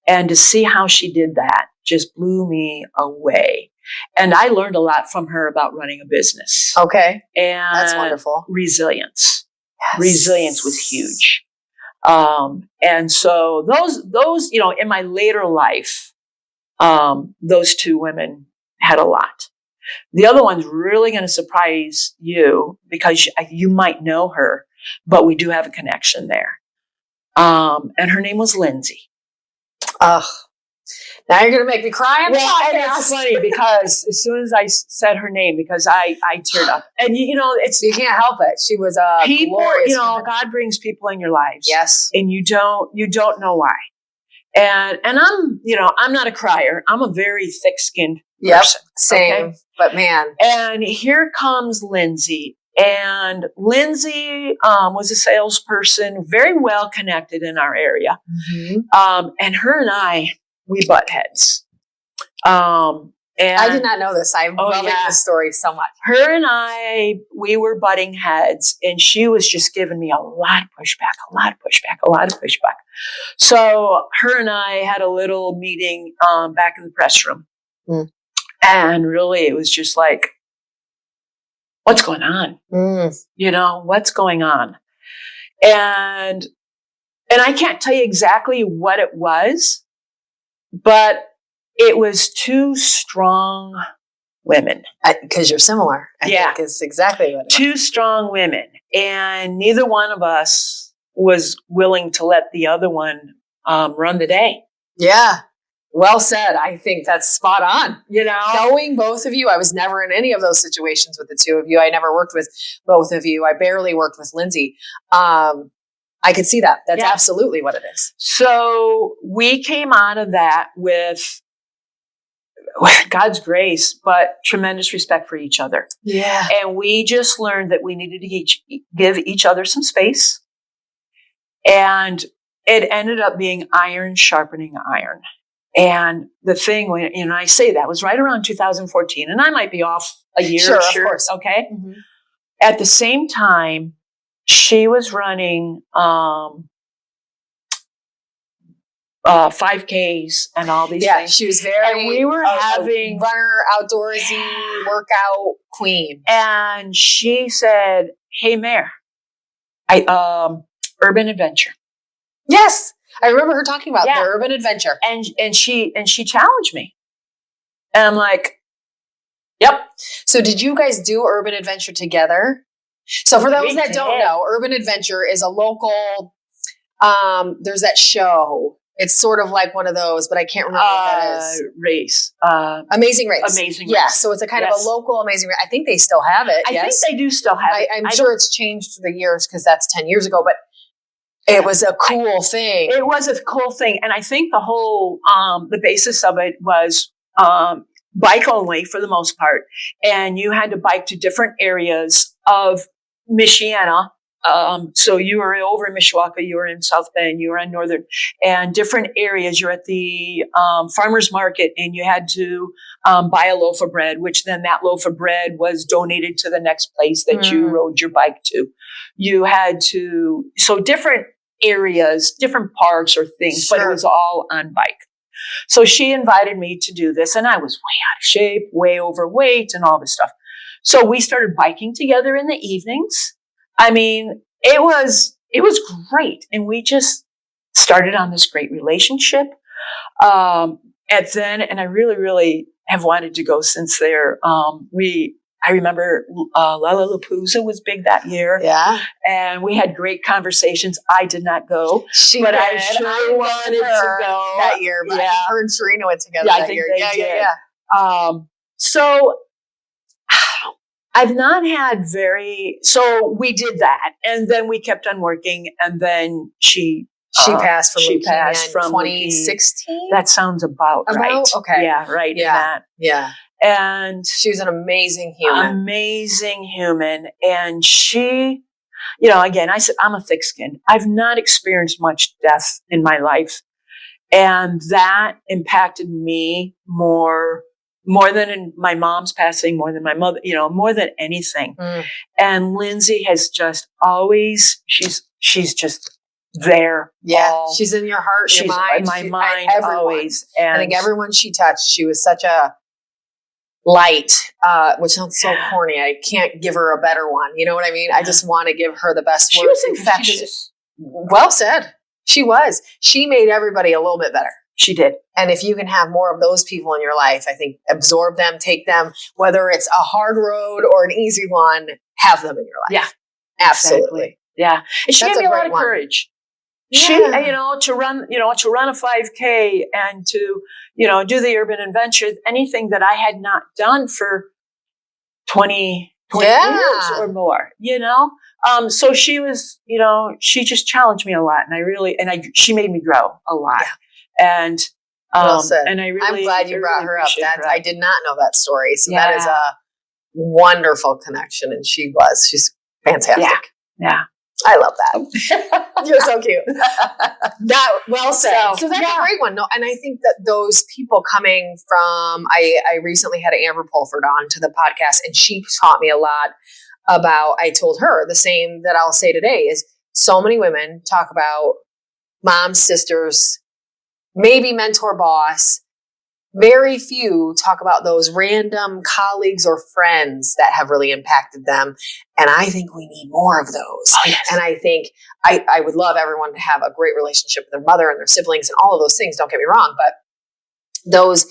And to see how she did that just blew me away. And I learned a lot from her about running a business. Okay. And that's wonderful. Resilience. Yes. Resilience was huge. And so those, in my later life, those two women had a lot. The other one's really going to surprise you because you might know her, but we do have a connection there. And her name was Lindsay. Ugh. Now you're going to make me cry on the And podcast. it's funny because as soon as I said her name, because I teared up. And, you can't help it. She was a people, glorious woman. God brings people in your lives. Yes. And you don't know why. And I'm not a crier. I'm a very thick-skinned person. Same. Okay? But man. And here comes Lindsay. And Lindsay was a salesperson, very well connected in our area. Mm-hmm. And her and I, we butt heads. And I did not know this. I'm loving this story so much. Her and I, we were butting heads, and she was just giving me a lot of pushback. So her and I had a little meeting back in the press room. Mm. And really, it was just like, what's going on? What's going on? And I can't tell you exactly what it was, but it was two strong women. Because you're similar. I think is exactly what it was. Two strong women. And neither one of us was willing to let the other one run the day. Yeah. Well said. I think that's spot on. Knowing both of you, I was never in any of those situations with the two of you. I never worked with both of you. I barely worked with Lindsay. I could see that. That's absolutely what it is. So we came out of that with God's grace, but tremendous respect for each other. Yeah. And we just learned that we needed to give each other some space. And it ended up being iron sharpening iron. And the thing, when I say that was right around 2014, and I might be off a year. Sure, of course. Okay. Mm-hmm. At the same time, she was running 5Ks and all these things. She was very. And we were having runner, outdoorsy, workout queen. And she said, "Hey, Mare, urban adventure." Yes, I remember her talking about the urban adventure. And she challenged me. And I'm like, "Yep." So did you guys do urban adventure together? So for those that don't know, urban adventure is a local. There's that show. It's sort of like one of those, but I can't remember what that is. Race. Amazing Race. Amazing Race. Yeah, so it's a kind of a local Amazing Race. I think they still have it. I think they do still have it. I'm sure it's changed through the years because that's 10 years ago, but it was a cool thing. It was a cool thing. And I think the whole, the basis of it was bike only for the most part. And you had to bike to different areas of Michiana. So you were over in Mishawaka, you were in South Bend, you were in Northern, and different areas. You're at the farmer's market, and you had to buy a loaf of bread, which then that loaf of bread was donated to the next place that you rode your bike to. You had to, so different areas, different parks or things, but it was all on bike. So she invited me to do this, and I was way out of shape, way overweight, and all this stuff. So we started biking together in the evenings. I mean, it was great. And we just started on this great relationship. And I really, really have wanted to go since there. I remember Lollapalooza was big that year. Yeah. And we had great conversations. I did not go. I sure wanted to go that year. But her and Serena went together that year. Yeah. So I've not had so we did that, and then we kept on working, and then she passed from in 2016. That sounds about right. Okay. Yeah, right. Yeah. Yeah. And she was an amazing human. And she, again, I said, I'm a thick-skinned. I've not experienced much death in my life. And that impacted me more than in my mom's passing, more than my mother, more than anything. And Lindsay has just always, she's just there. Yeah. She's in your heart, your mind. In my mind, always. And I think everyone she touched, she was such a light, which sounds so corny. I can't give her a better one. You know what I mean? I just want to give her the best word. She was infectious. Well said. She was. She made everybody a little bit better. She did. And if you can have more of those people in your life, I think absorb them, take them, whether it's a hard road or an easy one, have them in your life. Yeah. Absolutely. Exactly. Yeah. And she gave me a lot of courage. She, to run a 5K and to, do the urban adventure, anything that I had not done for 20 years or more, so she was, she just challenged me a lot, and she made me grow a lot. Yeah. And, and I'm glad you brought her up. I did not know that story. So that is a wonderful connection. And she's fantastic. Yeah. I love that. You're so cute. Well said. So that's a great one. No, and I think that those people coming from, I recently had Amber Pulford on to the podcast, and she taught me a lot about, I told her the same that I'll say today is so many women talk about moms, sisters, maybe mentor, boss. Very few talk about those random colleagues or friends that have really impacted them. And I think we need more of those. Oh, yes. And I think I would love everyone to have a great relationship with their mother and their siblings and all of those things. Don't get me wrong. But those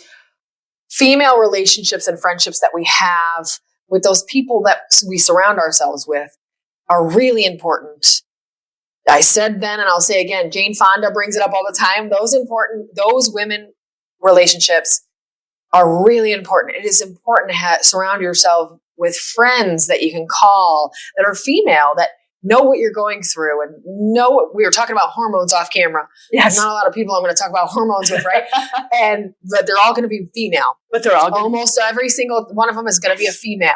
female relationships and friendships that we have with those people that we surround ourselves with are really important. I said then, and I'll say again, Jane Fonda brings it up all the time. Those women relationships are really important. It is important to surround yourself with friends that you can call that are female, that know what you're going through and know what we were talking about hormones off camera. Yes. Not a lot of people I'm going to talk about hormones with, right? But they're all going to be female. But they're all almost every single one of them is going to be a female.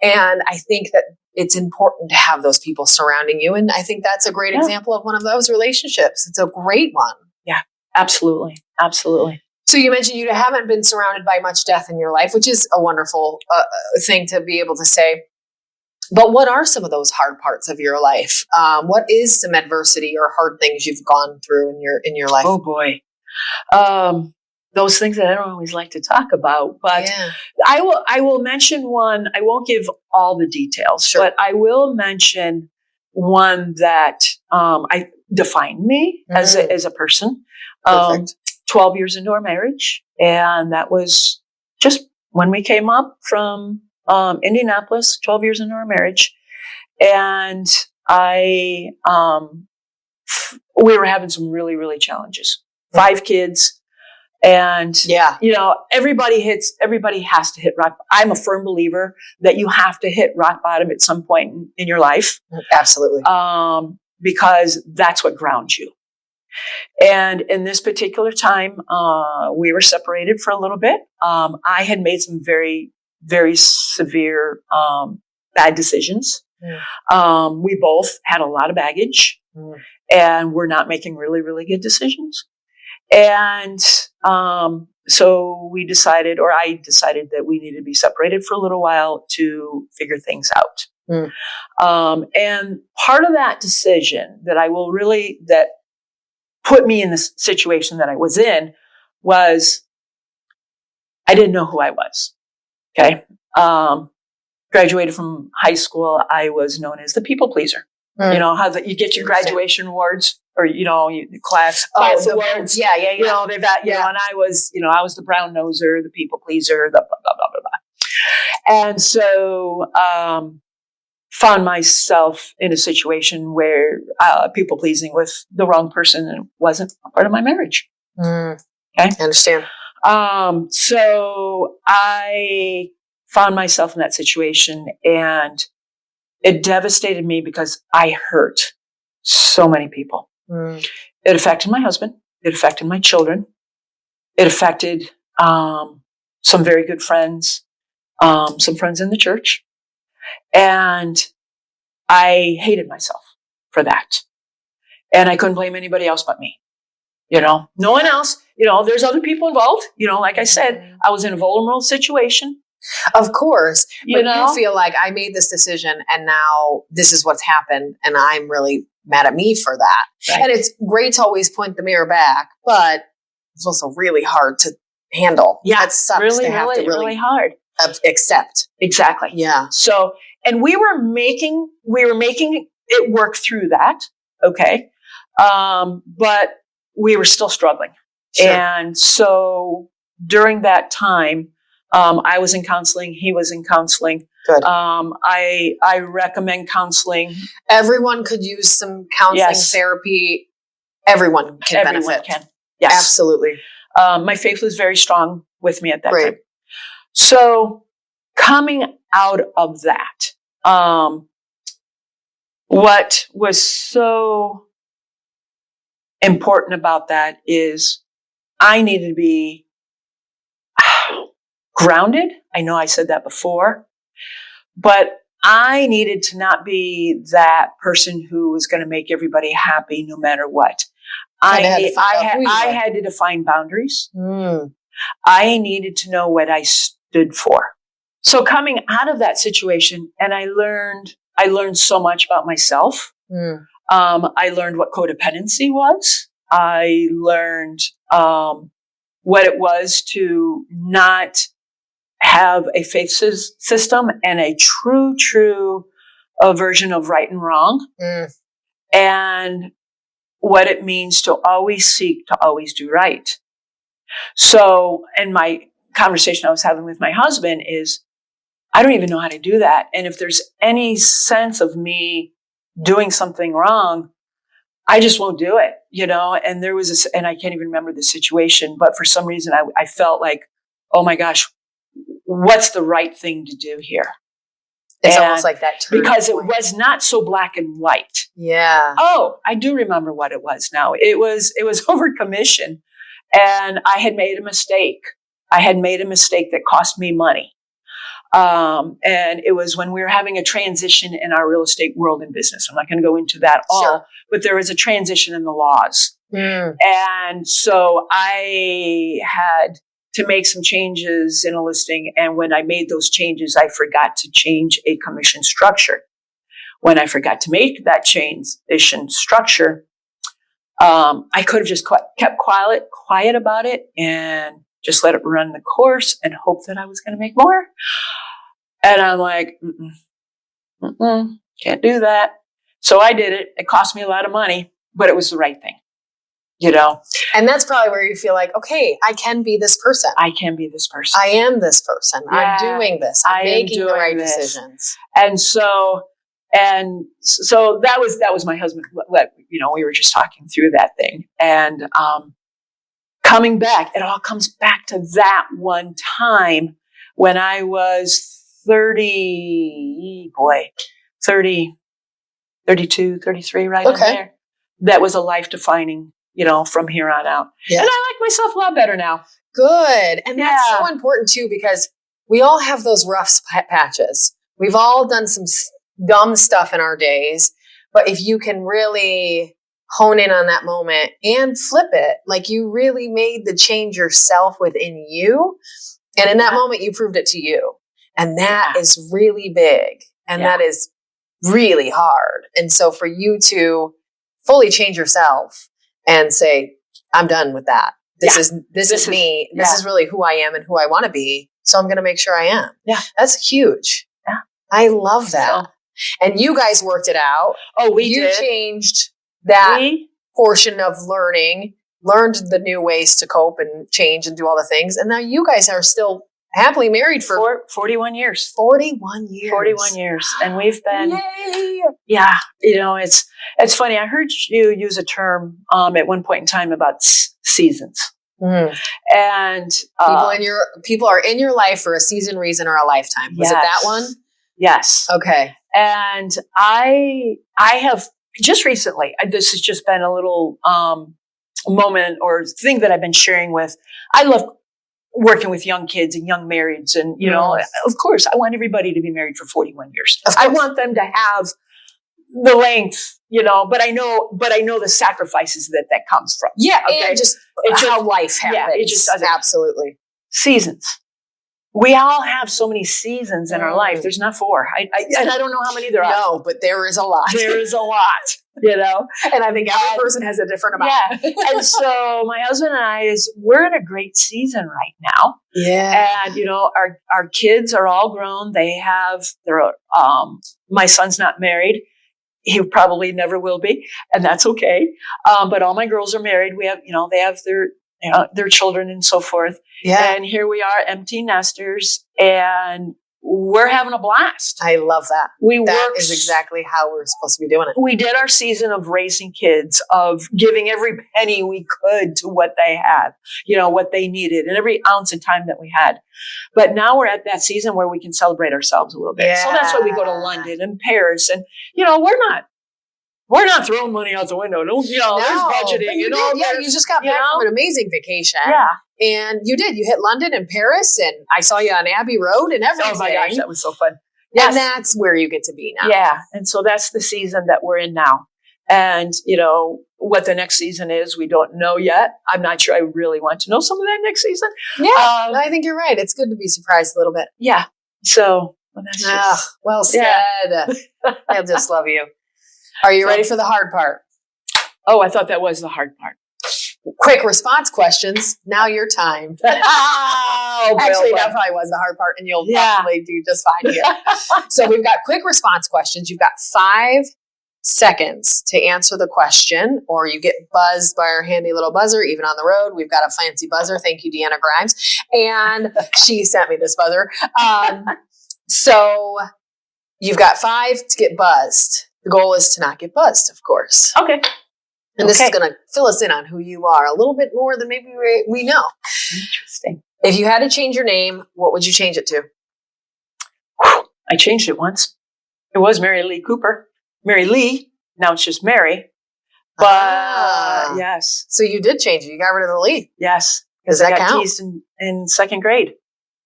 And I think that it's important to have those people surrounding you. And I think that's a great example of one of those relationships. It's a great one. Yeah, absolutely. Absolutely. So you mentioned you haven't been surrounded by much death in your life, which is a wonderful thing to be able to say. But what are some of those hard parts of your life? What is some adversity or hard things you've gone through in your life? Oh boy, those things that I don't always like to talk about. But I will mention one. I won't give all the details, but I will mention one that I defined me as a person. Perfect. 12 years into our marriage. And that was just when we came up from Indianapolis, 12 years into our marriage. And we were having some really, really challenges. 5 kids. And, everybody has to hit rock. I'm a firm believer that you have to hit rock bottom at some point in your life. Absolutely. Because that's what grounds you. And in this particular time, we were separated for a little bit. I had made some very, very severe bad decisions. We both had a lot of baggage and we're not making really, really good decisions. And so I decided that we needed to be separated for a little while to figure things out. And part of that decision that put me in the situation that I was in was I didn't know who I was. Okay. Graduated from high school. I was known as the people pleaser. You know, how you get your graduation awards or, class awards. Yeah. You know, and I was the brown noser, the people pleaser, the blah, blah, blah, blah, blah. And so, found myself in a situation where people pleasing with the wrong person and wasn't a part of my marriage. Okay. I understand. So I found myself in that situation and it devastated me because I hurt so many people. It affected my husband. It affected my children. It affected some very good friends, some friends in the church. And I hated myself for that. And I couldn't blame anybody else but me. No one else, there's other people involved. Like I said, I was in a vulnerable situation. Of course. But you feel like I made this decision and now this is what's happened and I'm really mad at me for that. Right. And it's great to always point the mirror back, but it's also really hard to handle. Yeah. It sucks really, to have really, to really really hard. Accept. Exactly. Yeah. So, and we were making it work through that. Okay. But we were still struggling. Sure. And so during that time, I was in counseling. He was in counseling. Good. I recommend counseling. Everyone could use some counseling therapy. everyone can Everyone benefit. can. Yes. Absolutely. My faith was very strong with me at that time. So coming out of that, what was so important about that is I needed to be grounded. I know I said that before, but I needed to not be that person who was going to make everybody happy no matter what. I had to define boundaries. I needed to know what I stood for. So coming out of that situation, and I learned so much about myself. I learned what codependency was. I learned what it was to not have a faith system and a true version of right and wrong. And what it means to always seek to always do right. So, in my conversation I was having with my husband is, I don't even know how to do that. And if there's any sense of me doing something wrong, I just won't do it, And there was and I can't even remember the situation, but for some reason I felt like, oh my gosh, what's the right thing to do here? It's almost like that because it was not so black and white. Yeah. Oh, I do remember what it was now. It was over commission, and I had made a mistake. I had made a mistake that cost me money. And it was when we were having a transition in our real estate world and business. I'm not going to go into that all, but there was a transition in the laws. And so I had to make some changes in a listing. And when I made those changes, I forgot to change a commission structure. When I forgot to make that transition structure, I could have just kept quiet about it and just let it run the course and hope that I was going to make more. And I'm like, can't do that. So I did it. It cost me a lot of money, but it was the right thing, And that's probably where you feel like, okay, I can be this person. I can be this person. I am this person. Yeah, I'm doing this. I'm making the right decisions. And so that was my husband. We were just talking through that thing, and coming back, it all comes back to that one time when I was 32, 33, right in there. That was a life defining, from here on out. Yeah. And I like myself a lot better now. Good. And that's so important too, because we all have those rough patches. We've all done some dumb stuff in our days, but if you can really hone in on that moment and flip it, like you really made the change yourself within you. And in that moment, you proved it to you. And that is really big. And that is really hard. And so for you to fully change yourself and say, I'm done with that. This is me. This is really who I am and who I want to be. So I'm going to make sure I am. Yeah. That's huge. Yeah. I love that. And you guys worked it out. Oh, did. You changed that portion of learned the new ways to cope and change and do all the things. And now you guys are still happily married for 41 years. 41 years. 41 years. And we've been, yay! Yeah, it's funny. I heard you use a term at one point in time about seasons. And people are in your life for a season, reason, or a lifetime. Was it that one? Yes. Okay. And I have just recently, this has just been a little moment or thing that I've been sharing with. I love working with young kids and young marrieds. And, of course, I want everybody to be married for 41 years. I want them to have the length, but I know the sacrifices that comes from. Yeah. Okay? And just how life happens. Yeah, it just doesn't. Absolutely. Seasons. We all have so many seasons in our life. There's not 4. And I don't know how many there are. No, but there is a lot. There is a lot, And I think every person has a different amount. Yeah. And so my husband and I we're in a great season right now. Yeah. And, our kids are all grown. My son's not married. He probably never will be. And that's okay. But all my girls are married. We have, they have their children and so forth. Yeah. And here we are, empty nesters. And we're having a blast. I love that. That is worked exactly how we're supposed to be doing it. We did our season of raising kids, of giving every penny we could to what they had, what they needed, and every ounce of time that we had. But now we're at that season where we can celebrate ourselves a little bit. Yeah. So that's why we go to London and Paris. And, we're not throwing money out the window. There's budgeting. You just got back from an amazing vacation. Yeah. And you did. You hit London and Paris, and I saw you on Abbey Road and everything. Oh my gosh, that was so fun. Yes. And that's where you get to be now. Yeah. And so that's the season that we're in now. And, what the next season is, we don't know yet. I'm not sure I really want to know some of that next season. Yeah, I think you're right. It's good to be surprised a little bit. Yeah. So that's just, well said. Yeah. I just love you. Are you ready for the hard part? Oh, I thought that was the hard part. Quick response questions. Now your time. Actually, that probably was the hard part, and you'll probably do just fine here. So we've got quick response questions. You've got 5 seconds to answer the question, or you get buzzed by our handy little buzzer, even on the road. We've got a fancy buzzer. Thank you, Deanna Grimes. And she sent me this buzzer. So you've got 5 to get buzzed. The goal is to not get buzzed, of course. Okay. And this is going to fill us in on who you are a little bit more than maybe we know. Interesting. If you had to change your name, what would you change it to? I changed it once. It was Mary Lee Cooper. Mary Lee. Now it's just Mary. But yes. So you did change it. You got rid of the Lee. Yes. Does that I got count? teased in 2nd grade.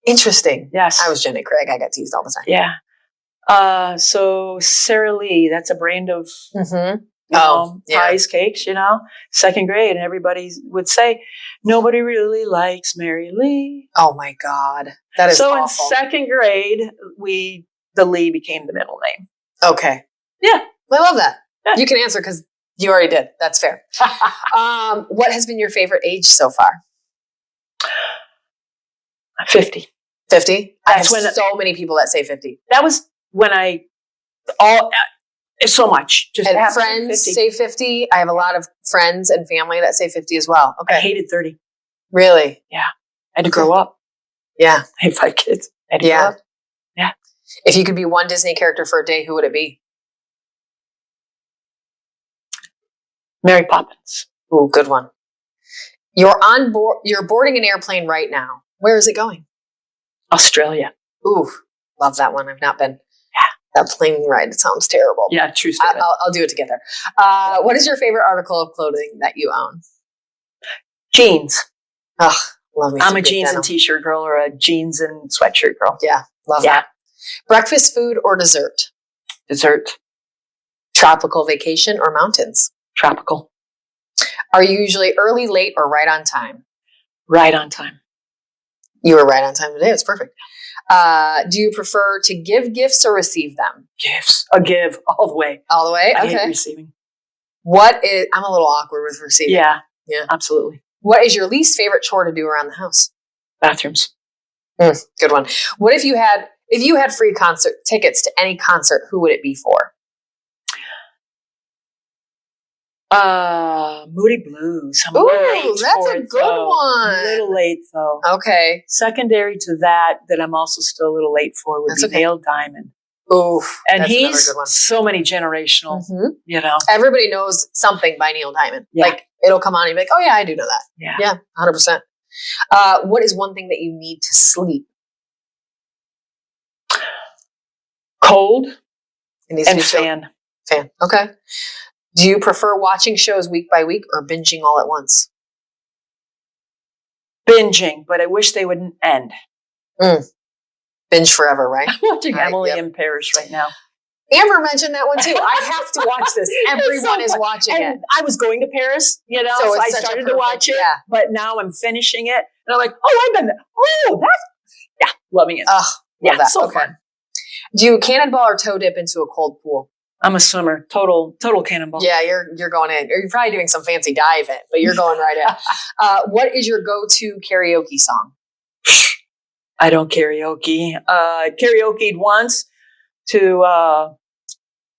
Interesting. Yes. I was Jenny Craig. I got teased all the time. Yeah. So Sarah Lee, that's a brand of pies, cakes, 2nd grade. And everybody would say, nobody really likes Mary Lee. Oh my God. That is awful. In 2nd grade, the Lee became the middle name. Okay. Yeah. I love that. Yeah. You can answer because you already did. That's fair. What has been your favorite age so far? 50. 50? I have so many people that say 50. That was when so much. Just and friends 50. Say 50. I have a lot of friends and family that say 50 as well. Okay. I hated 30. Really? Yeah. I had to grow up. Yeah. I had 5 kids. I had to grow up. Yeah. If you could be one Disney character for a day, who would it be? Mary Poppins. Ooh, good one. You're boarding an airplane right now. Where is it going? Australia. Ooh, love that one. I've not been. Yeah. That plane ride, it sounds terrible. Yeah, true statement. I'll do it together. What is your favorite article of clothing that you own? Jeans. Ugh, love me. I'm a jeans and t-shirt girl, or a jeans and sweatshirt girl. Yeah, love that. Breakfast food or dessert? Dessert. Tropical vacation or mountains? Tropical. Are you usually early, late, or right on time? Right on time. You were right on time today. It's perfect. Do you prefer to give gifts or receive them? Gifts. A give all the way. All the way? I hate receiving. I'm a little awkward with receiving. Yeah, absolutely. What is your least favorite chore to do around the house? Bathrooms. Good one. What if you had free concert tickets to any concert, who would it be for? Moody Blues. That's a good one. A little late though. Okay. Secondary to that I'm also still a little late for would be Neil Diamond. Ooh, and he's so many generational. Everybody knows something by Neil Diamond. Yeah. Like it'll come on and you'll be like, oh yeah, I do know that. Yeah, 100%. What is one thing that you need to sleep? Cold and fan. Fan. Okay. Do you prefer watching shows week by week or binging all at once? Binging, but I wish they wouldn't end. Binge forever, right? I'm watching Emily in Paris right now. Amber mentioned that one too. I have to watch this. Everyone is watching it. I was going to Paris, so I started to watch it, but now I'm finishing it. And I'm like, I've been there. Oh, loving it. That's so fun. Do you cannonball or toe dip into a cold pool? I'm a swimmer. Total cannonball. Yeah, you're going in. Or you're probably doing some fancy dive in, but you're going right in. What is your go-to karaoke song? I don't karaoke. Karaoke'd once to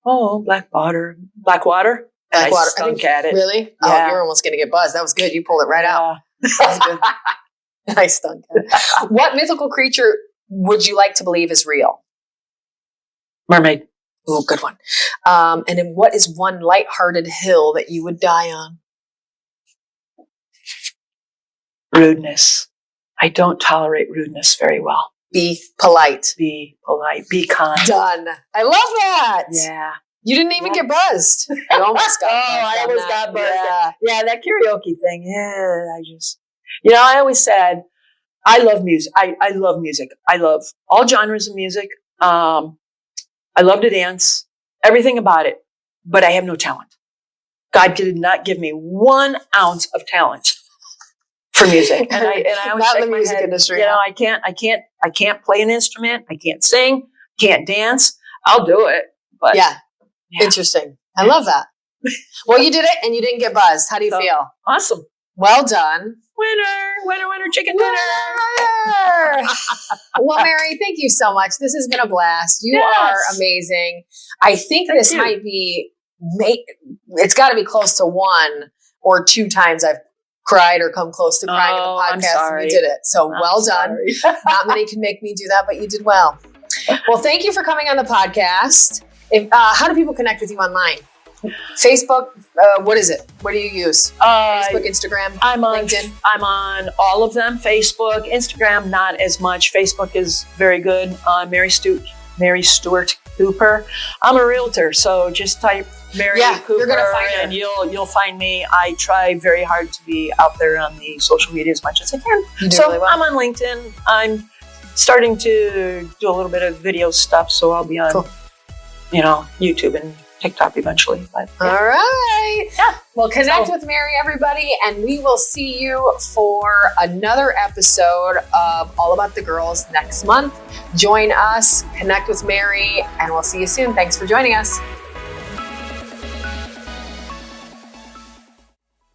Blackwater. Blackwater. I stunk at it. Really? Yeah. Oh, you're almost going to get buzzed. That was good. You pulled it right out. That was good. I stunk at it. What mythical creature would you like to believe is real? Mermaid. Oh, good one. And then what is one lighthearted hill that you would die on? Rudeness. I don't tolerate rudeness very well. Be polite. Be polite. Be kind. Done. I love that. Yeah. You didn't even get buzzed. I almost got buzzed. I almost got buzzed. Yeah. That karaoke thing. Yeah, I always said, I love music. I love music. I love all genres of music. I love to dance, everything about it, but I have no talent. God did not give me 1 ounce of talent for music. And I always not in shake the my music head, industry. I can't play an instrument. I can't sing, can't dance. I'll do it. But yeah. Interesting. I love that. Well, you did it and you didn't get buzzed. How do you feel? Awesome. Well done. Winner, chicken dinner. Well, Mary, thank you so much. This has been a blast. You Yes. are amazing. I think Thank this you. might be, it's got to be close to 1 or 2 times I've cried or come close to crying Oh, in I'm the podcast. sorry. And you did it. So well done. Not many can make me do that, but you did well. Well, thank you for coming on the podcast. How do people connect with you online? Facebook, what is it? What do you use? Facebook, Instagram, I'm on LinkedIn? I'm on all of them. Facebook, Instagram, not as much. Facebook is very good. Mary Stewart Cooper. I'm a realtor, so just type Mary Cooper you're gonna find her. and you'll find me. I try very hard to be out there on the social media as much as I can. You do So really well. I'm on LinkedIn. I'm starting to do a little bit of video stuff, so I'll be on YouTube and TikTok eventually. But, All right. Yeah. Well, connect with Mary, everybody, and we will see you for another episode of All About the Girls next month. Join us, connect with Mary, and we'll see you soon. Thanks for joining us.